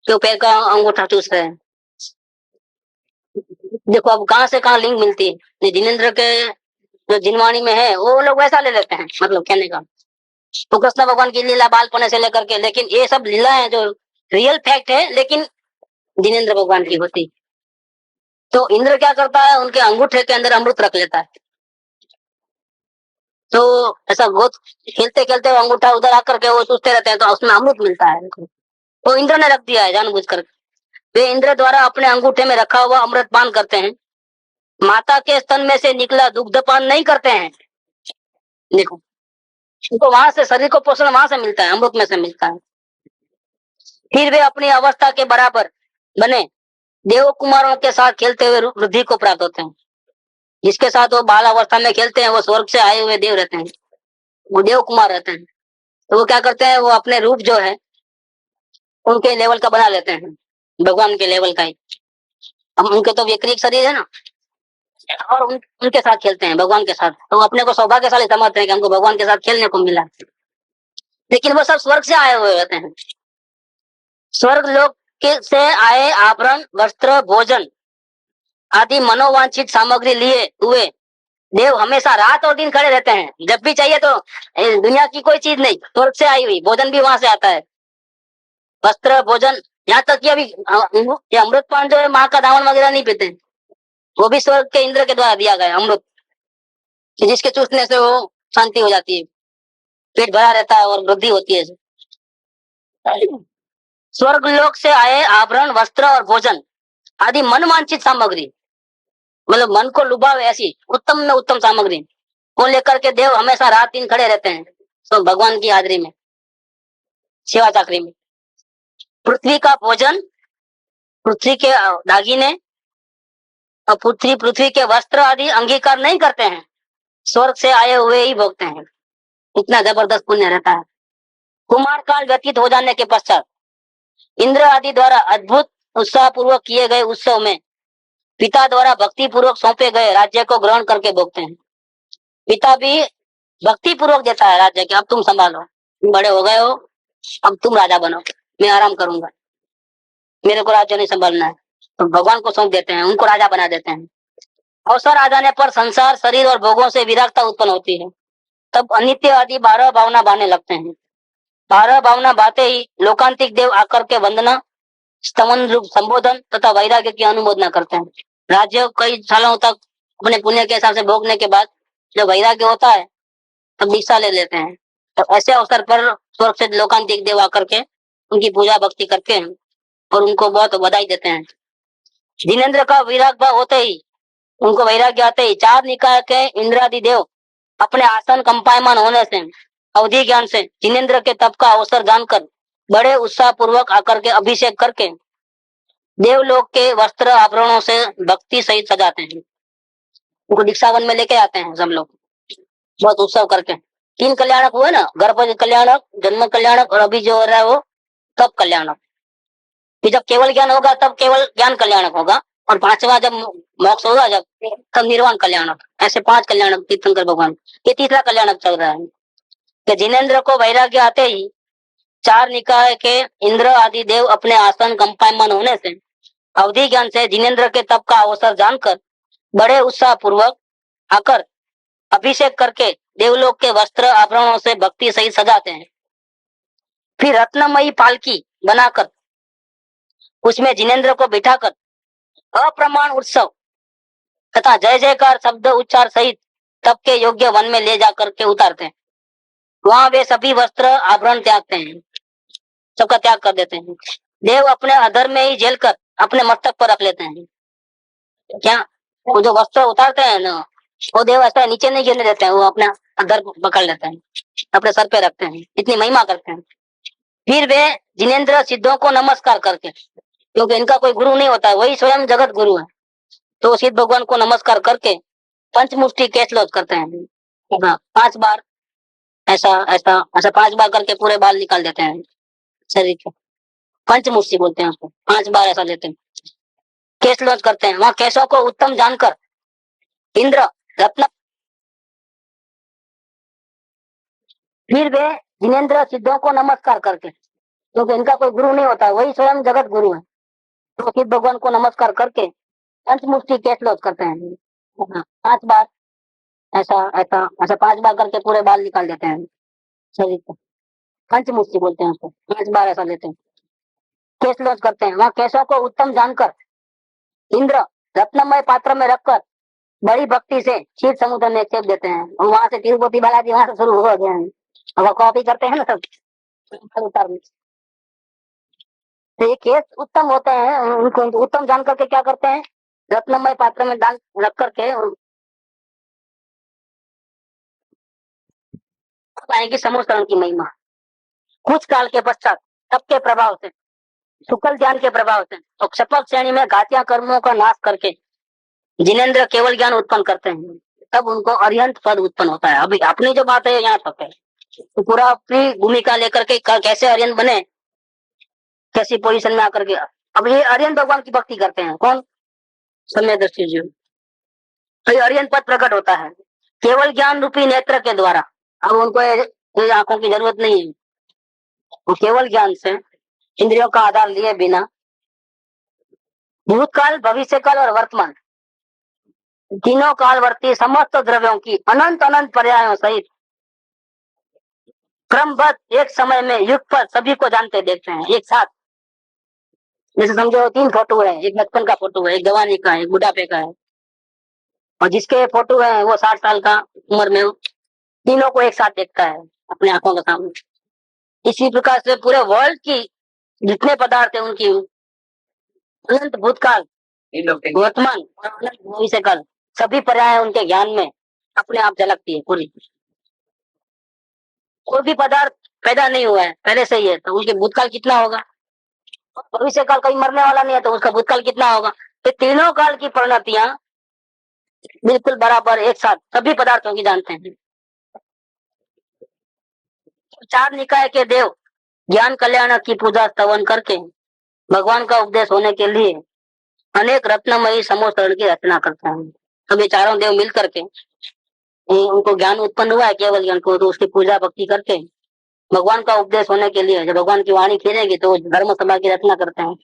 जो पैर का अंगूठा चूस रहे हैं। देखो अब कहाँ से कहाँ लिंक मिलती है। जिनेन्द्र के जो जिनवाणी में है वो लोग वैसा ले लेते हैं, मतलब कहने का तो कृष्ण भगवान की लीला बालपने से लेकर के, लेकिन ये सब लीला है जो रियल फैक्ट है, लेकिन जिनेन्द्र भगवान की होती। तो इंद्र क्या करता है, उनके अंगूठे के अंदर अमृत रख लेता है। तो ऐसा बहुत खेलते खेलते अंगूठा उधर आकर के वो चूसते रहते हैं, तो उसमें अमृत मिलता है। तो इंद्र ने रख दिया है जानबूझ कर। वे इंद्र द्वारा अपने अंगूठे में रखा हुआ अमृत पान करते हैं। माता के स्तन में से निकला दुग्ध पान नहीं करते हैं। देखो उनको वहां से शरीर को पोषण वहां से मिलता है, अमृत में से मिलता है। फिर वे अपनी अवस्था के बराबर बने देव कुमारों के साथ खेलते हुए वृद्धि को प्राप्त होते हैं। जिसके साथ वो बाल अवस्था में खेलते हैं वो स्वर्ग से आए हुए देव रहते हैं, वो देव कुमार रहते हैं। तो वो क्या करते हैं, वो अपने रूप जो है उनके लेवल का बना लेते हैं, भगवान के लेवल का ही। हम उनके तो व्यक्तिगत शरीर है ना, और उनके साथ खेलते हैं भगवान के साथ, तो अपने को सौभाग्यशाली समझते हैं कि हमको भगवान के साथ खेलने को मिला। लेकिन वो सब स्वर्ग से आए हुए रहते हैं। स्वर्ग लोक के से आए आभरण वस्त्र भोजन आदि मनोवांछित सामग्री लिए हुए देव हमेशा रात और दिन खड़े रहते हैं। जब भी चाहिए तो दुनिया की कोई चीज नहीं, स्वर्ग से आई हुई, भोजन भी वहां से आता है, वस्त्र भोजन, यहाँ तक कि अभी ये अमृत पान जो है माँ का दामन वगैरह नहीं पीते, वो भी स्वर्ग के इंद्र के द्वारा दिया गया अमृत, जिसके चूसने से वो शांति हो जाती है, पेट भरा रहता है और वृद्धि होती है। स्वर्ग लोक से आए आभरण वस्त्र और भोजन आदि मनवांछित सामग्री, मतलब मन को लुभावे ऐसी उत्तम में उत्तम सामग्री को लेकर के देव हमेशा रात दिन खड़े रहते हैं। तो भगवान की हाजिरी में, सेवा चाकरी में। पृथ्वी का भोजन, पृथ्वी के दागिने और पृथ्वी के वस्त्र आदि अंगीकार नहीं करते हैं, स्वर्ग से आए हुए ही भोगते हैं। इतना जबरदस्त पुण्य रहता है। कुमार काल व्यतीत हो जाने के पश्चात इंद्र आदि द्वारा अद्भुत उत्साह पूर्वक किए गए उत्सव में पिता द्वारा भक्ति पूर्वक सौंपे गए राज्य को ग्रहण करके भोगते हैं। पिता भी भक्ति पूर्वक देता है राज्य के, अब तुम संभालो, तुम बड़े हो गए हो, अब तुम राजा बनो, मैं आराम करूंगा, मेरे को राज्य नहीं संभालना है, तो भगवान को सौंप देते हैं, उनको राजा बना देते हैं। अवसर आ जाने पर संसार, शरीर और भोगों से विरक्ता उत्पन्न होती है, तब अनित्य आदि 12 भावना बाने लगते हैं। 12 भावना बाते ही लोकांतिक देव आकर के वंदना, स्तमन रूप संबोधन तथा वैराग्य की अनुमोदना करते हैं। राज्य कई सालों तक अपने पुण्य के हिसाब से भोगने के बाद जब वैराग्य होता है तब दीक्षा ले लेते हैं। तो ऐसे अवसर पर स्वर्ग से लोकांतिक देव आकर के उनकी पूजा भक्ति करते हैं और उनको बहुत बधाई देते हैं। जिनेन्द्र का विराग भाव होते ही, उनको वैराग्य आते ही 4 निकाय के इंद्रादि देव अपने आसन कंपायमान होने से, अवधि ज्ञान से जिनेन्द्र के तप का अवसर जानकर बड़े उत्साह पूर्वक आकर के अभिषेक करके देवलोक के वस्त्र आभरणों से भक्ति सहित सजाते हैं। उनको दीक्षा वन में लेके आते हैं सब लोग बहुत उत्सव करके। 3 कल्याणक हुए ना, गर्भ कल्याणक, जन्म कल्याणक और अभी जो हो रहा है वो तप कल्याणक। कि जब केवल ज्ञान होगा तब केवल ज्ञान कल्याणक होगा, और 5वां जब मोक्ष होगा जब, तब निर्वाण कल्याणक। ऐसे 5 कल्याणक तीर्थंकर भगवान। ये तीसरा कल्याणक चल रहा है कि जिनेन्द्र को वैराग्य आते ही 4 निकाय के इंद्र आदि देव अपने आसन कंपायमान होने से, अवधि ज्ञान से जिनेन्द्र के तप का अवसर जानकर बड़े उत्साह पूर्वक आकर अभिषेक करके देवलोक के वस्त्र आभरणों से भक्ति सहित सजाते हैं। फिर रत्नमयी पालकी बनाकर उसमें जिनेन्द्र को बिठाकर अप्रमाण उत्सव तथा जय जयकार शब्द उच्चार सहित तप के योग्य वन में ले जाकर के उतारते हैं। वहां वे सभी वस्त्र आभरण त्यागते हैं, सबका त्याग कर देते हैं। देव अपने अधर में ही झेल कर अपने मस्तक पर रख लेते हैं। क्या वो जो वस्त्र उतारते हैं ना, वो देव ऐसा नीचे नहीं गिरने देते हैं, वो अपने अधर पकड़ लेते हैं, अपने सर पे रखते हैं, इतनी महिमा करते हैं। फिर वे जिनेन्द्र सिद्धों को नमस्कार करके, क्योंकि इनका कोई गुरु नहीं होता है, वही स्वयं जगत गुरु है, तो सिद्ध भगवान को नमस्कार करके पंचमुष्टि केशलोच करते हैं। 5 बार ऐसा ऐसा ऐसा 5 बार करके पूरे बाल निकाल देते हैं शरीर के, पंचमुष्टि बोलते हैं उसको। 5 बार ऐसा लेते हैं, केशलोच करते हैं। वहां केशों को उत्तम जानकर इंद्र रत्न, फिर वे जिनेन्द्र सिद्धों को नमस्कार करके, क्योंकि इनका कोई गुरु नहीं होता, वही स्वयं जगत गुरु है, तो सिद्ध भगवान को नमस्कार करके पंचमुष्टि केशलोच करते हैं। 5 बार ऐसा ऐसा ऐसा 5 बार करके पूरे बाल निकाल देते हैं शरीर को, पंचमुष्टि बोलते हैं उसको। 5 बार ऐसा लेते हैं, केशलोच करते हैं। वहां केशों को उत्तम जानकर इंद्र रत्नमय पात्र में रखकर बड़ी भक्ति से क्षीर समुद्र में फेंक देते हैं। और वहां से तिरुपति बालाजी वहां से शुरू हो गए हैं, अब कॉपी करते हैं ना सब उतारने। तो ये केस उत्तम होते हैं, उनको उत्तम जान करके क्या करते हैं, रत्नमय पात्र में डाल रख करके पाएंगे समोस्तरण की महिमा। कुछ काल के पश्चात तप के प्रभाव से, शुक्ल ज्ञान के प्रभाव से और क्षपक श्रेणी में घातिया कर्मों का नाश करके जिनेन्द्र केवल ज्ञान उत्पन्न करते हैं, तब उनको अरिहंत पद उत्पन्न होता है। अभी अपनी जो बात है यहाँ तक है, तो पूरा अपनी भूमिका लेकर के कैसे अरिहंत बने, कैसी पोजीशन में आकर के, अब ये अरिहंत भगवान की भक्ति करते हैं। कौन? समय दृष्टि जी। तो ये अरिहंत पद प्रकट होता है केवल ज्ञान रूपी नेत्र के द्वारा। अब उनको ये आंखों की जरूरत नहीं है, वो केवल ज्ञान से इंद्रियों का आधार लिए बिना भूतकाल, भविष्यकाल और वर्तमान तीनों कालवर्ती समस्त द्रव्यों की अनंत अनंत पर्यायों सहित क्रमबद्ध एक समय में युग पर सभी को जानते देखते हैं एक साथ। जैसे समझो 3 फोटो है, एक बचपन का फोटो है, एक जवानी का है, एक बुढ़ापे का है, और जिसके फोटो है वो 60 साल का उम्र में, तीनों को एक साथ देखता है अपने आंखों के सामने। इसी प्रकार से पूरे वर्ल्ड की जितने पदार्थ है उनकी अनंत भूतकाल, वर्तमान और अनंत भविष्यकाल सभी पर्याय उनके ज्ञान में अपने आप झलकती है पूरी। कोई भी पदार्थ पैदा नहीं हुआ है, पहले से ही है, तो उसके भूतकाल कितना होगा? भविष्य काल कभी मरने वाला नहीं है, तो उसका भूतकाल कितना होगा? तो तीनों काल की परिणतियां बिल्कुल बराबर एक साथ सभी पदार्थों की जानते हैं। चार निकाय के देव ज्ञान कल्याण की पूजा स्तवन करके भगवान का उपदेश होने के लिए अनेक रत्नमयी समोस्तरण की रचना करते हैं। अब ये चारों देव मिल करके उनको ज्ञान उत्पन्न हुआ है, केवल ज्ञान को, तो उसकी पूजा भक्ति करके भगवान का उपदेश होने के लिए जब भगवान की वाणी खींचेगी तो धर्म सभा की रचना करते हैं।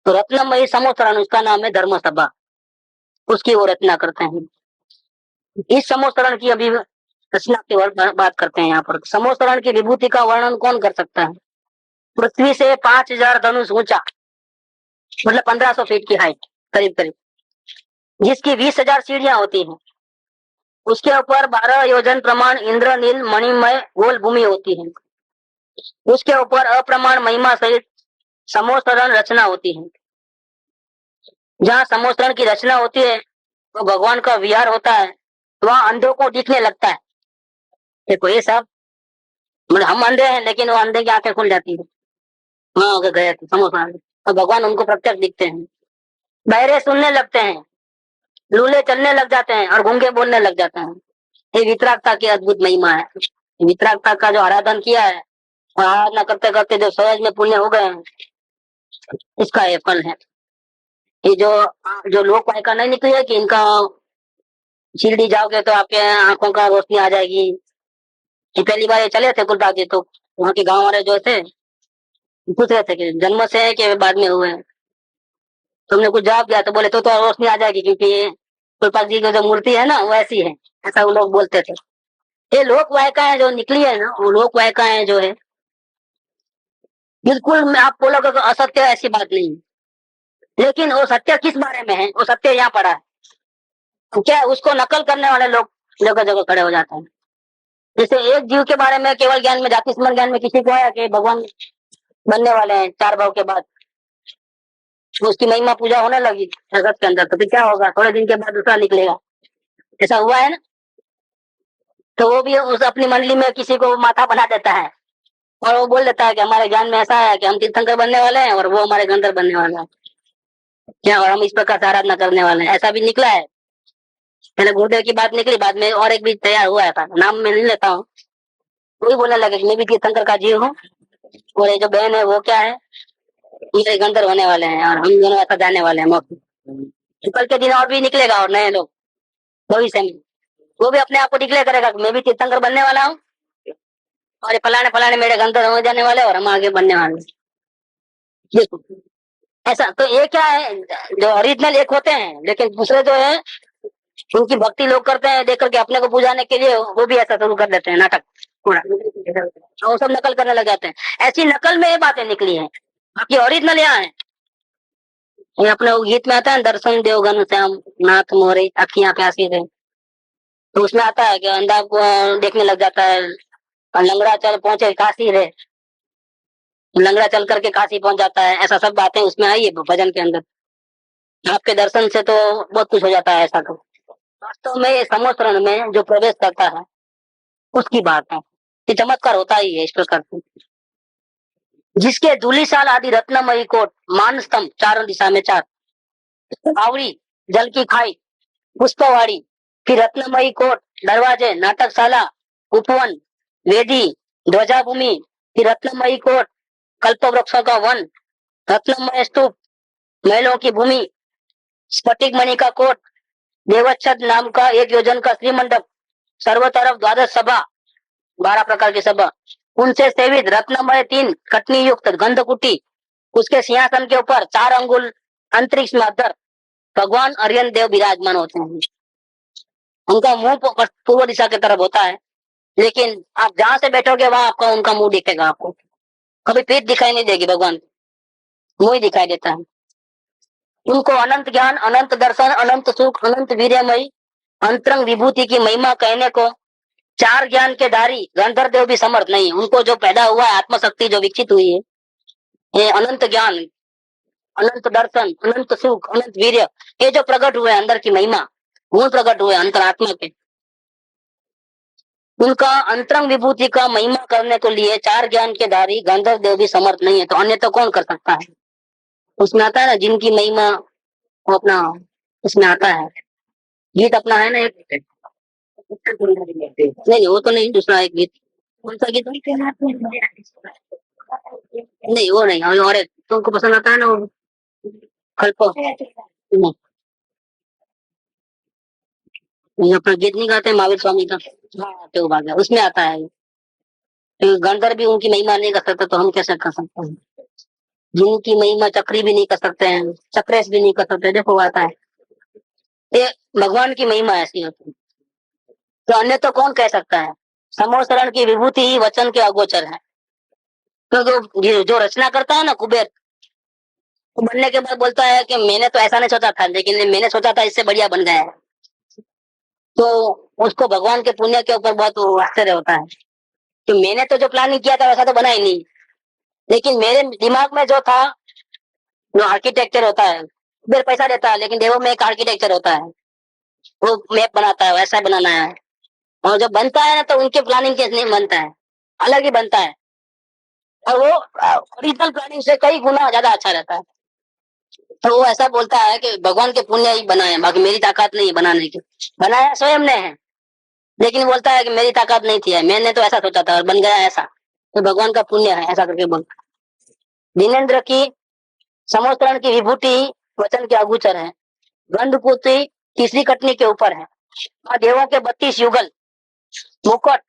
तो रत्नमयी समोस्तरण उसका नाम है धर्म सभा, उसकी वो रचना करते हैं। इस समोस्तरण की अभी रचना की बात करते हैं। यहाँ पर समोस्तरण की विभूति का वर्णन कौन कर सकता है? पृथ्वी से 5000 धनुष ऊंचा, मतलब 1500 फीट की हाइट करीब करीब, जिसकी 20,000 सीढ़ियां होती हैं, उसके ऊपर 12 योजन प्रमाण इंद्रनील मणिमय गोल भूमि होती है, उसके ऊपर अप्रमाण महिमा सहित समोस्तरण रचना होती है। जहाँ समोस्तरण की रचना होती है तो भगवान का विहार होता है, वहाँ अंधों को दिखने लगता है। देखो ये सब, मतलब हम अंधे हैं लेकिन वो अंधे की आंखें खुल जाती है, वहाँ अगर गए तो समोस्तरण, और भगवान उनको प्रत्यक्ष दिखते हैं। बहरे सुनने लगते हैं, लूले चलने लग जाते हैं और गूंगे बोलने लग जाते हैं। ये वितरागता की अद्भुत महिमा है। वितरागता का जो आराधन किया है और आराधना करते करते जो सहज में पुण्य हो गए हैं, इसका ये फल है। ये जो जो लोक वायका नहीं निकली है कि इनका शिरडी जाओगे तो आपके आंखों का रोशनी आ जाएगी। ये पहली बार ये चले थे कुलबाग जी, तो वहाँ के गांव वाले जो थे पूछ रहे थे कि जन्म से है कि बाद में हुए हैं। तुमने कुछ जवाब दिया तो बोले तो रोशनी आ जाएगी, क्योंकि ये कुलपाक जी की जो मूर्ति है ना वो ऐसी है, ऐसा वो लोग बोलते थे। ये लोक वायकाएं जो निकली है ना, वो लोक वायकाएं जो है बिल्कुल आप बोलोगे तो असत्य, ऐसी बात नहीं। लेकिन वो सत्य किस बारे में है? वो सत्य यहाँ पड़ा है। तो क्या है, उसको नकल करने वाले लोग जगह जगह खड़े हो जाते हैं। जैसे एक जीव के बारे में केवल ज्ञान में, जाति स्मरण ज्ञान में किसी को आया कि भगवान बनने वाले हैं 4 भाव के बाद, उसकी महिमा पूजा होने लगी जगत के अंदर, तो फिर क्या होगा? थोड़े दिन के बाद दूसरा निकलेगा। ऐसा हुआ है ना? तो वो भी उस अपनी मंडली में किसी को माथा बना देता है और वो बोल देता है कि हमारे ज्ञान में ऐसा है कि हम तीर्थंकर बनने वाले हैं और वो हमारे गंधर्व बनने वाले हैं, क्या, और हम इस प्रकार से आराधना करने वाले हैं। ऐसा भी निकला है। पहले गुरुदेव की बात निकली, बाद में और एक भी तैयार हुआ था, नाम मैं नहीं लेता हूँ। वही बोलने लगे कि मैं भी तीर्थंकर का जीव हूँ और ये जो बहन है वो क्या है, ये गंधर्व होने वाले हैं और हम दोनों ऐसा जाने वाले हैं मोक्ष। कल के दिन और भी निकलेगा और नए लोग भविष्य में, वो भी अपने आप को डिक्लेयर करेगा कि मैं भी तीर्थंकर बनने वाला हूँ और ये फलाने फलाने मेरे गंधर्व हो जाने वाले और हम आगे बनने वाले। देखो ऐसा, तो ये क्या है, जो ओरिजिनल एक होते हैं, लेकिन दूसरे जो है उनकी भक्ति लोग करते हैं देख करके अपने को बुझाने के लिए, वो भी ऐसा शुरू कर देते हैं नाटक पूरा, वो सब नकल करने लग जाते हैं। ऐसी नकल में ये बातें निकली है, बाकी ओरिजिनल यहाँ है। ये अपने गीत में आता है, दर्शन देवगन श्याम नाथ मोरे अखियां प्यासी थे, तो उसमें आता है कि अंधा को देखने लग जाता है और लंगड़ा चल पहुंचे काशी रे, लंगड़ा चल करके काशी पहुंच जाता है। ऐसा सब बातें उसमें आई है भजन के अंदर। आपके दर्शन से तो बहुत कुछ हो जाता है। ऐसा तो वास्तव में समोस्तरण में जो प्रवेश करता है उसकी बात है। ये चमत्कार होता ही है इस प्रकार से। जिसके धूलिसाल आदि रत्नमयी कोट, मान स्तंभ चारों दिशा में 4, आवड़ी जल की खाई पुष्पवाड़ी, फिर रत्नमयी कोट, दरवाजे, नाटकशाला, उपवन, वेदी, ध्वजा भूमि, फिर रत्नमयी कोट, कल्प वृक्षों का वन, रत्नमय स्तूप, महलों की भूमि, स्फटिक मणि का कोट, देवच्छद नाम का 1 योजन का श्रीमंडप, सर्व तरफ 12 सभा, 12 प्रकार की सभा, उनसे सेवित रत्नमय 3 कटनी युक्त गंधकुटी, उसके सिंहासन के ऊपर 4 अंगुल अंतरिक्ष में अधर भगवान अर्यन देव विराजमान होते हैं। उनका मुंह पूर्व दिशा की तरफ होता है, लेकिन आप जहां से बैठोगे वहां आपका उनका मुंह दिखेगा। आपको कभी पीठ दिखाई नहीं देगी, भगवान मुंह ही दिखाई देता है। उनको अनंत ज्ञान, अनंत दर्शन, अनंत सुख, अनंत वीर्यमयी अंतरंग विभूति की महिमा कहने को 4 ज्ञान के धारी गंधर्व देव भी समर्थ नहीं। उनको जो पैदा हुआ है आत्मशक्ति जो विकसित हुई है, ये अनंत ज्ञान, अनंत दर्शन, अनंत सुख, अनंत वीर्य, ये जो प्रकट हुए अंदर की महिमा, गुण प्रकट हुए अंतरात्मा के, उनका अंतरंग विभूति का महिमा करने को लिए चार ज्ञान के धारी गंधर्व देव भी समर्थ नहीं है, तो अन्य तो कौन कर सकता है। उसमें आता है ना जिनकी महिमा, वो अपना उसमें आता है गीत अपना है ना एक, नहीं नहीं वो तो नहीं, दूसरा एक गीत, कौन सा गीत, नहीं वो नहीं, और एक तुमको पसंद आता है ना वो कल्प, नहीं, ये अपना गीत नहीं गाते महावीर स्वामी का, हाँ तो भाग्य उसमें आता है। तो गंधर्व भी उनकी महिमा नहीं कर सकते, तो हम कैसे कर सकते हैं। जिनकी महिमा चक्री भी नहीं कर सकते हैं, चक्रेश भी नहीं कर सकते, देखो आता है ये भगवान की महिमा ऐसी होती है, तो अन्य तो कौन कह सकता है। समोसरण की विभूति ही वचन के अगोचर है। तो जो रचना करता है ना कुबेर, वो बनने के बाद बोलता है कि मैंने तो ऐसा नहीं सोचा था, लेकिन मैंने सोचा था इससे बढ़िया बन गया है, तो उसको भगवान के पुण्य के ऊपर बहुत आश्चर्य होता है कि मैंने तो जो प्लानिंग किया था वैसा तो बना ही नहीं, लेकिन मेरे दिमाग में जो था, जो आर्किटेक्चर होता है, कुबेर पैसा देता है लेकिन देवों में एक आर्किटेक्चर होता है, वो मैप बनाता है वैसा बनाना है, और जब बनता है ना तो उनके प्लानिंग के नहीं बनता है, अलग ही बनता है, और वो ओरिजिनल प्लानिंग से कई गुना ज्यादा अच्छा रहता है। तो वो ऐसा बोलता है कि भगवान के पुण्य ही बनाए, बाकी मेरी ताकत नहीं है बनाने की, बनाया स्वयं ने है, लेकिन बोलता है कि मेरी ताकत नहीं थी, मैंने तो ऐसा सोचा था और बन गया ऐसा, तो भगवान का पुण्य है ऐसा करके बोलता है। दिनेन्द्र की समोस्तरण की विभूति वचन के अगोचर है। गंधपुत्री तीसरी कटनी के ऊपर है। और देवों के 32 युगल, मुकुट,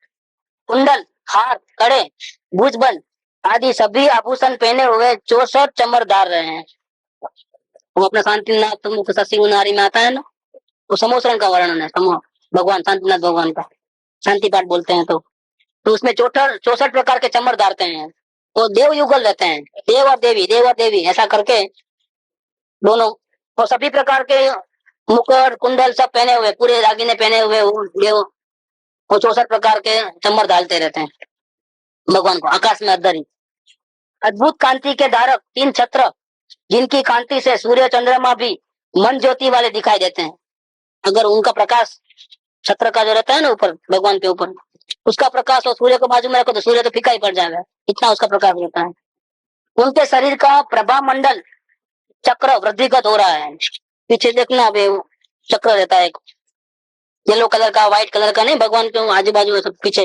कुंडल, हार, कड़े, भुजबल आदि सभी आभूषण पहने हुए 64 चमरदार रहे हैं। वो अपना शांतिनाथ मुख शशि उनारी में आता है ना, वो समोसरण का वर्णन है, समूह भगवान शांतिनाथ भगवान का शांति पाठ बोलते हैं, तो उसमें 64 प्रकार के चमर डालते हैं, तो देव युगल रहते हैं, देव और देवी ऐसा करके दोनों, और सभी प्रकार के मुकुट कुंडल सब पहने हुए, पूरे दागिने पहने हुए वो देव, वो 64 प्रकार के चमर डालते रहते हैं भगवान को आकाश में अद्धरी। अद्भुत कांति के धारक 3 छत्र, जिनकी कांति से सूर्य चंद्रमा भी मन ज्योति वाले दिखाई देते हैं। अगर उनका प्रकाश छत्र का जो रहता है ना ऊपर भगवान के ऊपर, उसका प्रकाश और सूर्य को बाजू में रखो तो सूर्य तो फीका ही पड़ जाएगा, इतना उसका प्रकाश रहता है। उनके शरीर का प्रभा मंडल चक्र वृद्धिगत हो रहा है, पीछे देखना अभी चक्र रहता है येलो कलर का, व्हाइट कलर का, नहीं भगवान के आजू बाजू सब पीछे,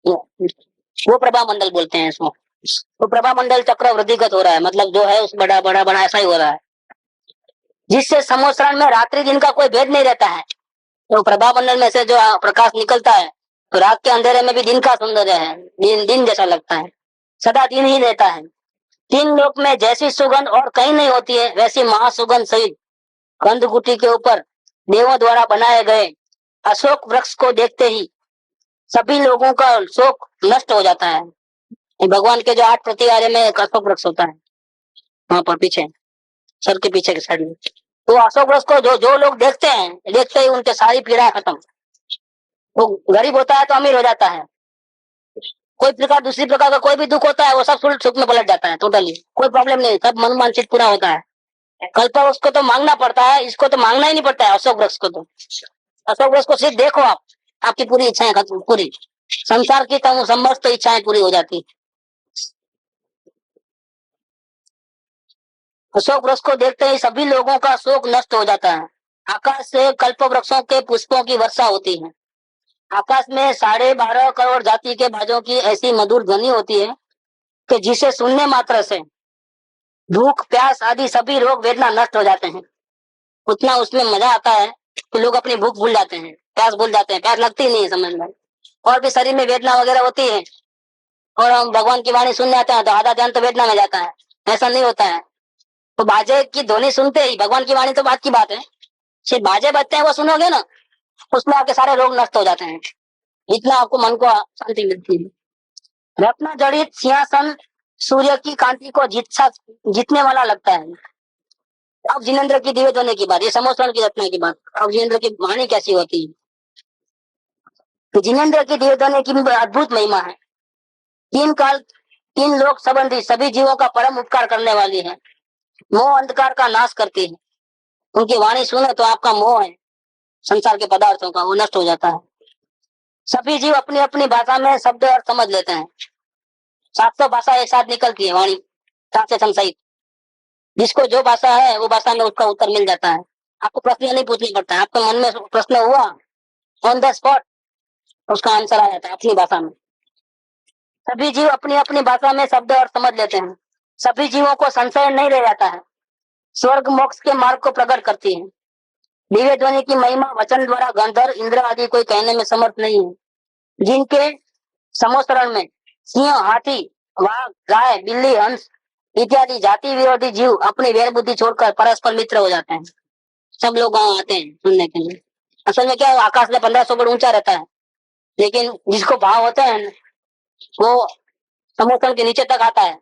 वो प्रभा मंडल बोलते हैं इसको। तो प्रभा मंडल चक्र वृद्धिगत हो रहा है, मतलब जो है उस बड़ा बड़ा बड़ा ऐसा ही हो रहा है, जिससे समोसरण में रात्रि दिन का कोई भेद नहीं रहता है। तो प्रभा मंडल में से जो प्रकाश निकलता है, तो रात के अंधेरे में भी दिन का सौंदर्य है, दिन दिन जैसा लगता है, सदा दिन ही रहता है। 3 लोक में जैसी सुगंध और कहीं नहीं होती है, वैसी महासुगंध सहित गंधकुटी के ऊपर देवों द्वारा बनाए गए अशोक वृक्ष को देखते ही सभी लोगों का शोक नष्ट हो जाता है। भगवान के जो 8 प्रतिहारे में एक अशोक वृक्ष होता है, वहां पर पीछे सर के पीछे के साइड में, तो अशोक वृक्ष को जो जो लोग देखते हैं, देखते ही उनके सारी पीड़ा खत्म। वो गरीब होता है तो अमीर हो जाता है, कोई प्रकार दूसरी प्रकार का कोई भी दुख होता है वो सब सुख में पलट जाता है, टोटली कोई प्रॉब्लम नहीं, सब मन मानसिक पूरा होता है। कल्प वृक्ष को तो मांगना पड़ता है, इसको तो मांगना ही नहीं पड़ता है, अशोक वृक्ष को तो, अशोक वृक्ष को सिर्फ देखो आप, आपकी पूरी इच्छाएं खत्म, पूरी संसार की समस्त इच्छाएं पूरी हो जाती। अशोक वृक्ष को देखते ही सभी लोगों का शोक नष्ट हो जाता है। आकाश से कल्प वृक्षों के पुष्पों की वर्षा होती है। आकाश में 12.5 करोड़ जाति के बाजों की ऐसी मधुर ध्वनि होती है कि जिसे सुनने मात्र से भूख प्यास आदि सभी रोग वेदना नष्ट हो जाते हैं। उतना उसमें मजा आता है कि लोग अपनी भूख भूल जाते हैं, प्यास भूल जाते हैं, प्यास लगती नहीं है समझ में, और भी शरीर में वेदना वगैरह होती है, और हम भगवान की वाणी सुनने आते हैं तो आधा ध्यान तो वेदना में जाता है, ऐसा नहीं होता है। तो बाजे की ध्वनि सुनते ही, भगवान की वाणी तो बात की बात है, सिर्फ बाजे बजते हैं वो सुनोगे ना, उसमें आपके सारे रोग नष्ट हो जाते हैं, इतना आपको मन को शांति मिलती है। रत्न जड़ित सिंहासन सूर्य की कांति को जीतने वाला लगता है। अब जिनेन्द्र की दिव्य ध्वनि की बात, ये समोसरण की रचना की बात, अब जिनेन्द्र की वाणी कैसी होती है, तो जिनेन्द्र की दिव्य ध्वनि की भी अद्भुत महिमा है। 3 काल 3 लोक संबंधी सभी जीवों का परम उपकार करने वाली है, मोह अंधकार का नाश करती है। उनकी वाणी सुने तो आपका मोह है संसार के पदार्थों का, वो नष्ट हो जाता है। सभी जीव अपनी अपनी भाषा में शब्द और समझ लेते हैं। 700 भाषा एक साथ निकलती है वाणी, ट्रांसलेशन सहित। जिसको जो भाषा है वो भाषा में उसका उत्तर मिल जाता है। आपको प्रश्न नहीं पूछना पड़ता है, आपके मन में प्रश्न हुआ, ऑन द स्पॉट उसका आंसर आ जाता है अपनी भाषा में। सभी जीव अपनी अपनी भाषा में शब्द और समझ लेते हैं। सभी जीवों को संशय नहीं रह जाता है। स्वर्ग मोक्ष के मार्ग को प्रकट करती है। दिव्य ध्वनि की महिमा वचन द्वारा गंधर्व इंद्र आदि कोई कहने में समर्थ नहीं है। जिनके समोसरण में सिंह, हाथी, वाघ, गाय, बिल्ली, हंस इत्यादि जाति विरोधी जीव अपनी वैर बुद्धि छोड़कर परस्पर मित्र हो जाते हैं। सब लोग वहां आते हैं सुनने के लिए। असल में क्या है, आकाश में 1500 फुट ऊंचा रहता है, लेकिन जिसको भाव होते हैं वो समुद्र के नीचे तक आता है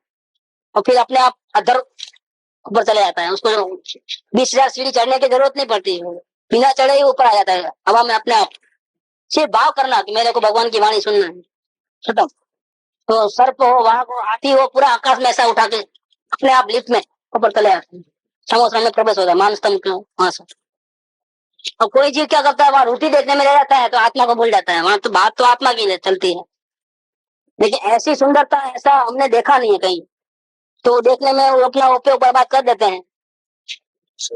और फिर अपने आप अधर ऊपर चले जाता है। उसको 20,000 सीढ़ी चढ़ने की जरूरत नहीं पड़ती, बिना चढ़े ही ऊपर आ जाता है हवा में अपने आप। सिर्फ भाव करना कि मेरे को भगवान की वाणी सुनना है, खत्म। तो सर्प हो, वाघ हो, हाथी हो, पूरा आकाश में ऐसा उठा के अपने आप लिफ्ट में ऊपर चले जाते हैं, समुद्र में प्रवेश होता है मान स्तंभ के वहां से। और कोई जीव क्या करता है, वहां रोटी देखने में रह जाता है तो आत्मा को भूल जाता है। वहां तो बात तो आत्मा की चलती है, लेकिन ऐसी सुंदरता ऐसा हमने देखा नहीं है कहीं। तो देखने में वो अपना उपयोग बर्बाद कर देते हैं।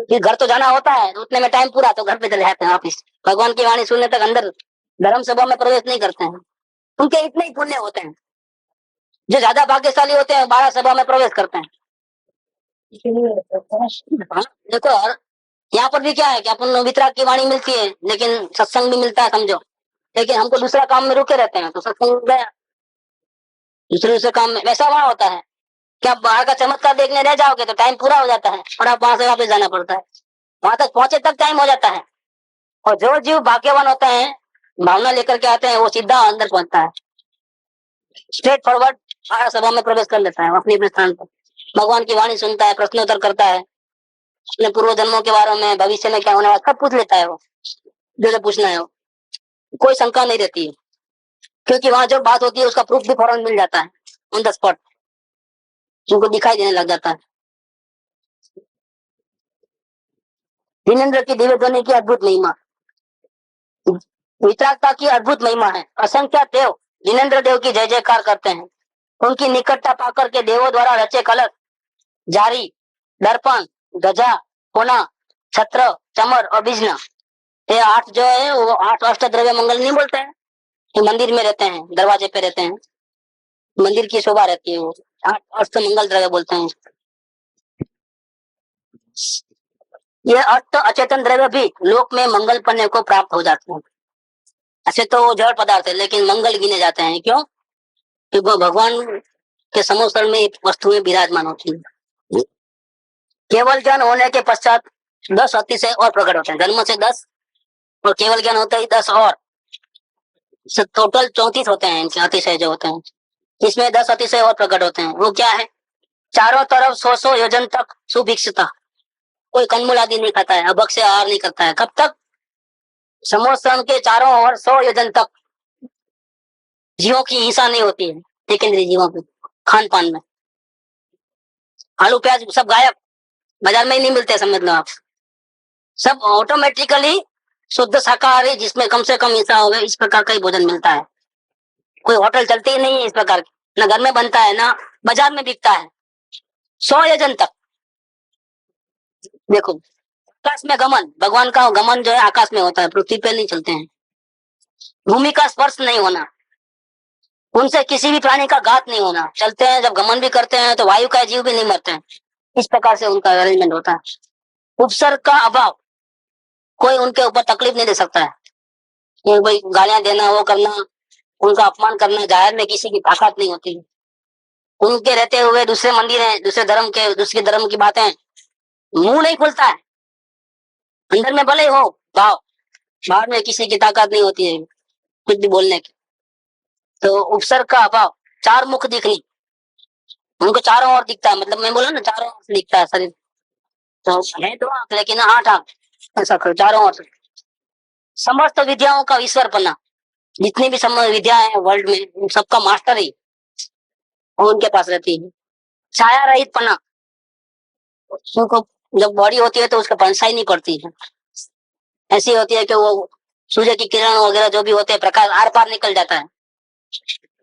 फिर घर तो जाना होता है, उतने में टाइम पूरा तो घर पे चले जाते हैं वापिस। भगवान की वाणी सुनने तक अंदर धर्म सभा में प्रवेश नहीं करते हैं। उनके इतने ही पुण्य होते हैं। जो ज्यादा भाग्यशाली होते हैं 12 सभा में प्रवेश करते हैं। हाँ, देखो यहाँ पर भी क्या है कि अपन वितराग की वाणी मिलती है, लेकिन सत्संग भी मिलता है समझो। लेकिन हमको दूसरा काम में रुके रहते हैं तो सत्संग गया, दूसरे काम में। वैसा वहां होता है कि आप बाहर का चमत्कार देखने रह जाओगे तो टाइम पूरा हो जाता है और आप वहां से वापस जाना पड़ता है। वहां तक पहुंचे तक टाइम हो जाता है। और जो जीव भाग्यवान होता है, भावना लेकर के आते हैं, वो सीधा अंदर पहुंचता है, स्ट्रेट फॉरवर्ड सभा में प्रवेश कर लेता है अपने अपने स्थान पर। भगवान की वाणी सुनता है, प्रश्नोत्तर करता है, अपने पूर्व जन्मों के बारे में, भविष्य में क्या होने वाला सब पूछ लेता है वो, जो पूछना है वो। कोई शंका नहीं रहती है, क्योंकि वहां जो बात होती है उसका प्रूफ भी फौरन मिल जाता है ऑन द स्पॉट, उनको दिखाई देने लग जाता है। जिनेंद्र की दिव्य ध्वनि की अद्भुत महिमा, वितरागता की अद्भुत महिमा है। असंख्य देव जिनेंद्र देव की जय जयकार करते हैं। उनकी निकटता पाकर के देवों द्वारा रचे कलश, जारी, दर्पण, गजा, कोना, छत्र, चमर और बिजना, ये 8 जो है वो 8 अष्ट द्रव्य मंगल नहीं बोलते हैं। ये मंदिर में रहते हैं, दरवाजे पे रहते हैं, मंदिर की शोभा रहती है, वो 8 अष्ट मंगल द्रव्य बोलते हैं। ये अष्ट अचेतन द्रव्य भी लोक में मंगल पन्ने को प्राप्त हो जाते हैं। ऐसे तो वो जड़ पदार्थ है, लेकिन मंगल गिने जाते हैं। क्यों? क्योंकि वो भगवान के समोसर में वस्तुएं विराजमान होती है। केवल ज्ञान होने के पश्चात 10 अतिशय और प्रकट होते हैं। जन्म से 10 और केवल ज्ञान होता ही 10 और, टोटल 34 होते हैं इनके अतिशय जो होते हैं। इसमें 10 अतिशय और प्रकट होते हैं। वो क्या है? चारों तरफ 100 योजन तक सुभिक्षता, कोई कंदमूल आदि नहीं खाता है, अभक्ष्य आहार नहीं करता है। कब तक? समोसन के चारों ओर 100 योजन तक जीवों की हिंसा नहीं होती है। सेकेंडरी जीवों के खान पान में आलू प्याज सब गायब, बाजार में ही नहीं मिलते, समझ लो आप। सब ऑटोमेटिकली शुद्ध शाकाहारी, जिसमें कम से कम हिंसा हो, इस प्रकार का ही भोजन मिलता है। कोई होटल चलती ही नहीं है इस प्रकार की, ना घर में बनता है ना बाजार में बिकता है। 100 योजन तक। देखो आकाश में गमन, भगवान का गमन जो है आकाश में होता है, पृथ्वी पे नहीं चलते हैं। भूमि का स्पर्श नहीं होना, उनसे किसी भी प्राणी का घात नहीं होना। चलते हैं जब गमन भी करते हैं तो वायु का जीव भी नहीं मरते हैं। इस प्रकार से उनका अरेंजमेंट होता है। उपसर्ग का अभाव, कोई उनके ऊपर तकलीफ नहीं दे सकता है। ये भाई गालियां देना, वो करना, उनका अपमान करना, जाहिर में किसी की ताकत नहीं होती। उनके रहते हुए दूसरे मंदिर है, दूसरे धर्म की बातें, मुंह नहीं खुलता है। अंदर में भले हो भाव, बाहर में किसी की ताकत नहीं होती है कुछ भी बोलने की। तो उपसर्ग का अभाव, 4 मुख दिखनी, उनको चारों ओर दिखता है। मतलब मैं बोला ना, चारों ओर से दिखता है शरीर। तो है 2 आंख लेकिन 8 आंख, ऐसा करो चारों ओर से। समस्त विद्याओं का ईश्वरपना, जितनी भी समस्त विद्या है वर्ल्ड में, उन सबका मास्टर ही और उनके पास रहती है। छाया रहित पना, उनको जब बॉडी होती है तो उसका परछाई नहीं पड़ती है, ऐसी होती है कि वो सूर्य की किरण वगैरह जो भी होते हैं, प्रकाश आर पार निकल जाता है,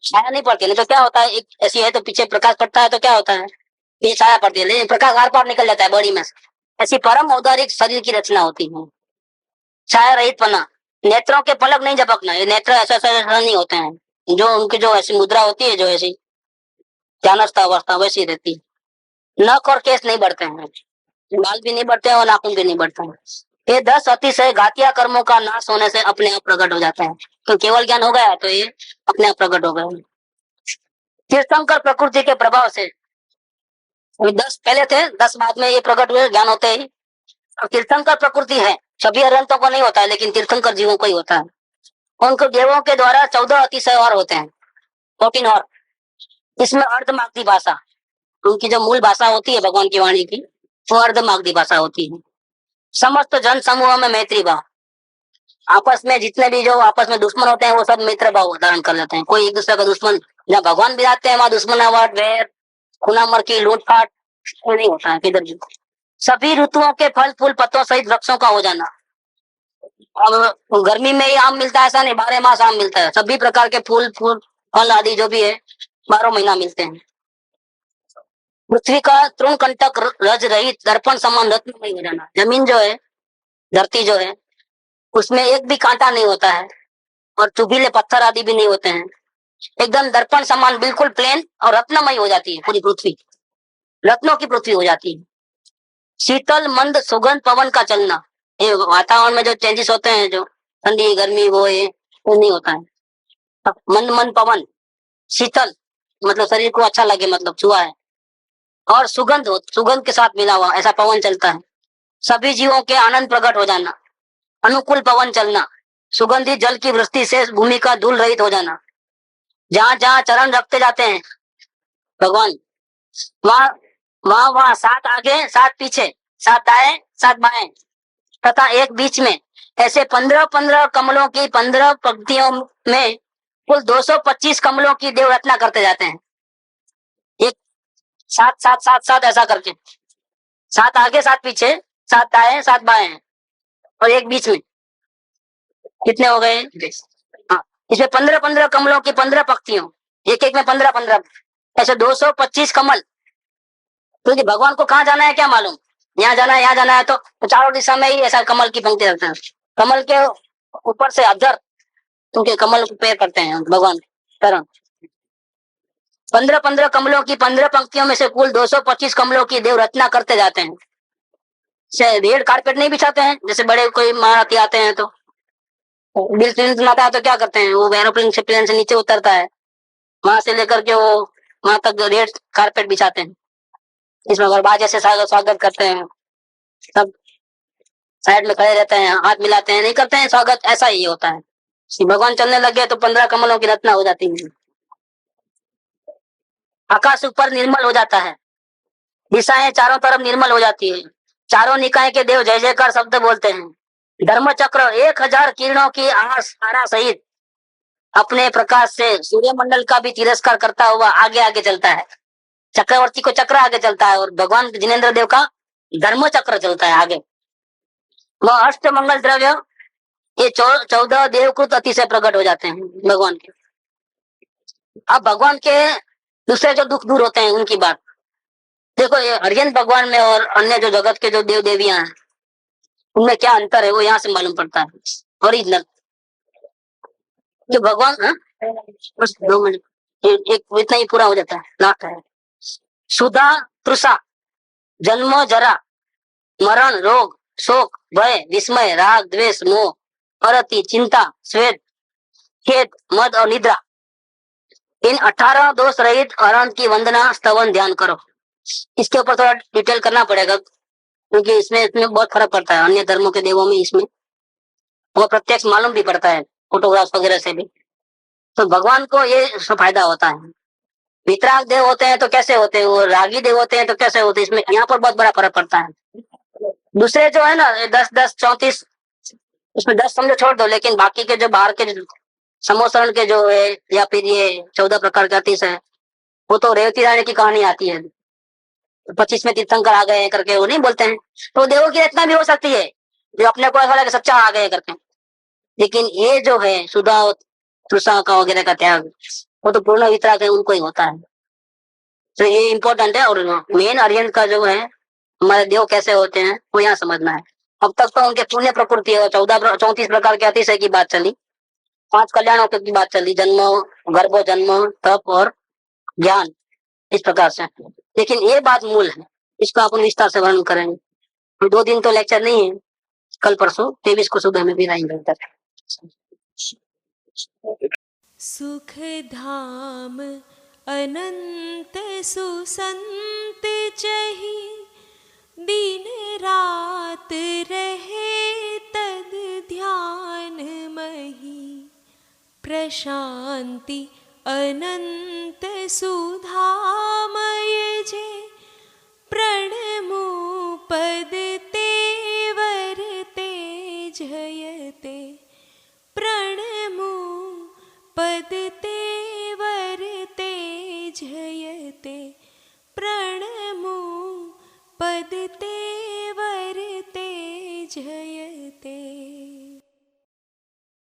छाया नहीं पड़ती। नहीं तो क्या होता है, एक ऐसी है तो पीछे प्रकाश पड़ता है तो क्या होता है, पीछे छाया पड़ती है, लेकिन प्रकाश आर पार निकल जाता है बॉडी में से। ऐसी परम औदारिक शरीर की रचना होती है। छाया रहित पना, नेत्रों के पलक नहीं झपकना, ये नेत्र ऐसा ऐसा नहीं होते हैं, जो उनकी जो ऐसी मुद्रा होती है, जो ऐसी ध्यानस्थ अवस्था वैसी रहती है। नख और केस नहीं बढ़ते हैं, बाल भी नहीं बढ़ते हैं और नाखून भी नहीं बढ़ते हैं। ये 10 अतिशय घातिया कर्मों का नाश होने से अपने आप प्रकट हो जाता है। तो केवल ज्ञान हो गया तो ये अपने आप प्रकट हो गया। तीर्थंकर प्रकृति के प्रभाव से 10 पहले थे, 10 बाद में ये प्रकट हुए ज्ञान होते ही। अब तीर्थंकर प्रकृति है, सभी अरहंतों को नहीं होता है, लेकिन तीर्थंकर जीवों को ही होता है। उनको देवों के द्वारा 14 अतिशय और होते हैं, 14 और। इसमें अर्धमागधी भाषा, उनकी जो मूल भाषा होती है भगवान की वाणी की, वो अर्धमागधी भाषा होती है। समस्त जन समूह में मैत्री भाव, आपस में जितने भी जो आपस में दुश्मन होते हैं वो सब मित्र भाव धारण कर लेते हैं। कोई एक दूसरे का दुश्मन, जहाँ भगवान भी आते हैं वहां दुश्मनावट, वैर, खुनामर की लूटपाट नहीं होता है किधर भी। सभी ऋतुओं के फल फूल पत्तों सहित वृक्षों का हो जाना। अब गर्मी में ही आम मिलता है ऐसा नहीं, 12 मास आम मिलता है। सभी प्रकार के फूल फूल फल आदि जो भी है 12 महीना मिलते हैं। पृथ्वी का तृण कंटक रज रहित दर्पण समान रत्नमय हो जाना। जमीन जो है, धरती जो है, उसमें एक भी कांटा नहीं होता है और चुभीले पत्थर आदि भी नहीं होते हैं। एकदम दर्पण समान बिल्कुल प्लेन और रत्नमय हो जाती है पूरी पृथ्वी, रत्नों की पृथ्वी हो जाती है। शीतल मंद सुगंध पवन का चलना, ये वातावरण में जो चेंजेस होते हैं, जो ठंडी गर्मी वो ये वो नहीं होता है। मंद मंद पवन, शीतल मतलब शरीर को अच्छा लगे, मतलब छुआ है, और सुगंध हो, सुगंध के साथ मिला हुआ ऐसा पवन चलता है। सभी जीवों के आनंद प्रकट हो जाना, अनुकूल पवन चलना, सुगंधित जल की वृष्टि से भूमि का धूल रहित हो जाना। जहाँ जहाँ चरण रखते जाते हैं भगवान, वहाँ वहाँ वहाँ 7 आगे 7 पीछे, 7 दाएं 7 बाएं तथा एक बीच में, ऐसे 15-15 कमलों की 15 पंक्तियों में कुल 225 कमलों की देव रचना करते जाते हैं। एक 7 7 7 7 ऐसा करके, 7 आगे 7 पीछे, 7 दाएं 7 बाएं और एक बीच में, कितने हो गए? हाँ, इसमें 15-15 कमलों की 15 पंक्तियों, एक एक में 15-15, ऐसे 225 कमल। क्योंकि भगवान को कहाँ जाना है क्या मालूम, यहाँ जाना है यहाँ जाना है, तो चारों दिशा में ही ऐसा कमल की पंक्ति रखते हैं। कमल के ऊपर से अधर क्योंकि कमल को पैर करते हैं भगवान करण। 15-15 कमलों की 15 पंक्तियों में से कुल 225 कमलों की देव रचना करते जाते हैं। रेड कारपेट नहीं बिछाते हैं, जैसे बड़े कोई महारथी आते हैं तो बिल बनाता है तो क्या करते हैं, वो एरोप्लेन से प्लेन से नीचे उतरता है, वहां से लेकर के वो वहां तक रेड कारपेट बिछाते हैं। इसमें गरबाजे से स्वागत करते हैं, सब साइड में खड़े रहते हैं, हाथ मिलाते हैं, नहीं करते हैं स्वागत, ऐसा ही होता है। भगवान चलने लगे तो 15 कमलों की रचना हो जाती है। आकाश ऊपर निर्मल हो जाता है, दिशाएं चारों तरफ निर्मल हो जाती है। चारों निकाय के देव जय जयकार शब्द बोलते हैं। धर्म चक्र 1000 किरणों की आरा सहित अपने प्रकाश से सूर्य मंडल का भी तिरस्कार करता हुआ आगे आगे चलता है। चक्रवर्ती को चक्र आगे चलता है और भगवान जिनेन्द्र देव का धर्म चक्र चलता है आगे। वह अष्ट मंगल द्रव्य, ये 14 देवकृत अतिशय प्रकट हो जाते हैं भगवान के। अब भगवान के दूसरे जो दुख दूर होते हैं उनकी बात देखो, ये हरिजन भगवान में और अन्य जो जगत के जो देव देवियां हैं उनमें क्या अंतर है, वो यहाँ से मालूम पड़ता है। ओरिजिनल जो भगवान, बस 2 मिनट, एक इतना ही पूरा हो जाता है, लास्ट है। सुधा तृषा, जन्म जरा, मरण, रोग, शोक, भय, विस्मय, राग, द्वेष, मोह, अरति, चिंता, स्वेद, खेद, मद और निद्रा, इन 18 दोष रहित अनंत की वंदना स्तवन ध्यान करो। इसके ऊपर थोड़ा डिटेल करना पड़ेगा क्योंकि इसमें बहुत फर्क पड़ता है अन्य धर्मों के देवों में, इसमें वो प्रत्यक्ष मालूम भी पड़ता है फोटोग्राफ वगैरह से भी। तो भगवान को ये फायदा होता है। वितराग देव होते हैं तो कैसे होते हैं, वो रागी देव होते हैं तो कैसे होते हैं, इसमें यहाँ पर बहुत बड़ा फर्क पड़ता है। दूसरे जो है ना 10-10 34, उसमें 10 समझो छोड़ दो, लेकिन बाकी के जो बाहर के समोसरण के जो है या फिर ये 14 प्रकार के अतिश है, वो तो रेवती रानी की कहानी आती है, 25 में तीर्थंकर आ गए करके वो नहीं बोलते हैं। तो देवों की रचना भी हो सकती है जो अपने को ऐसा लगे सच्चा आ गए करके, लेकिन ये जो है सुधा और तृषा का वगैरह का त्याग, वो तो पूर्ण वितराग है, उनको ही होता है। तो ये इम्पोर्टेंट है। और मेन अर्यन का जो है हमारे देव कैसे होते हैं वो यहाँ समझना है। अब तक तो उनके पुण्य प्रकृति और 34 प्रकार के अतिशय की बात चली, 5 कल्याणों की बात चली, जन्म, गर्भ, जन्म, तप और ज्ञान, इस प्रकार से। लेकिन ये बात मूल है, इसको अपन विस्तार से वर्णन करेंगे। 2 दिन तो लेक्चर नहीं है, कल परसों 23 को सुबह में भी रहेंगे उधर। सुख धाम अनंत सुसंत चही, दिन रात रहे तद ध्यान मही। प्रशांति अनंत सुधामय जे, प्रणमो पद तेवर तेजयते। प्रणमो पद तेवर तेजयते। प्रणमो पद तेवर तेजयते।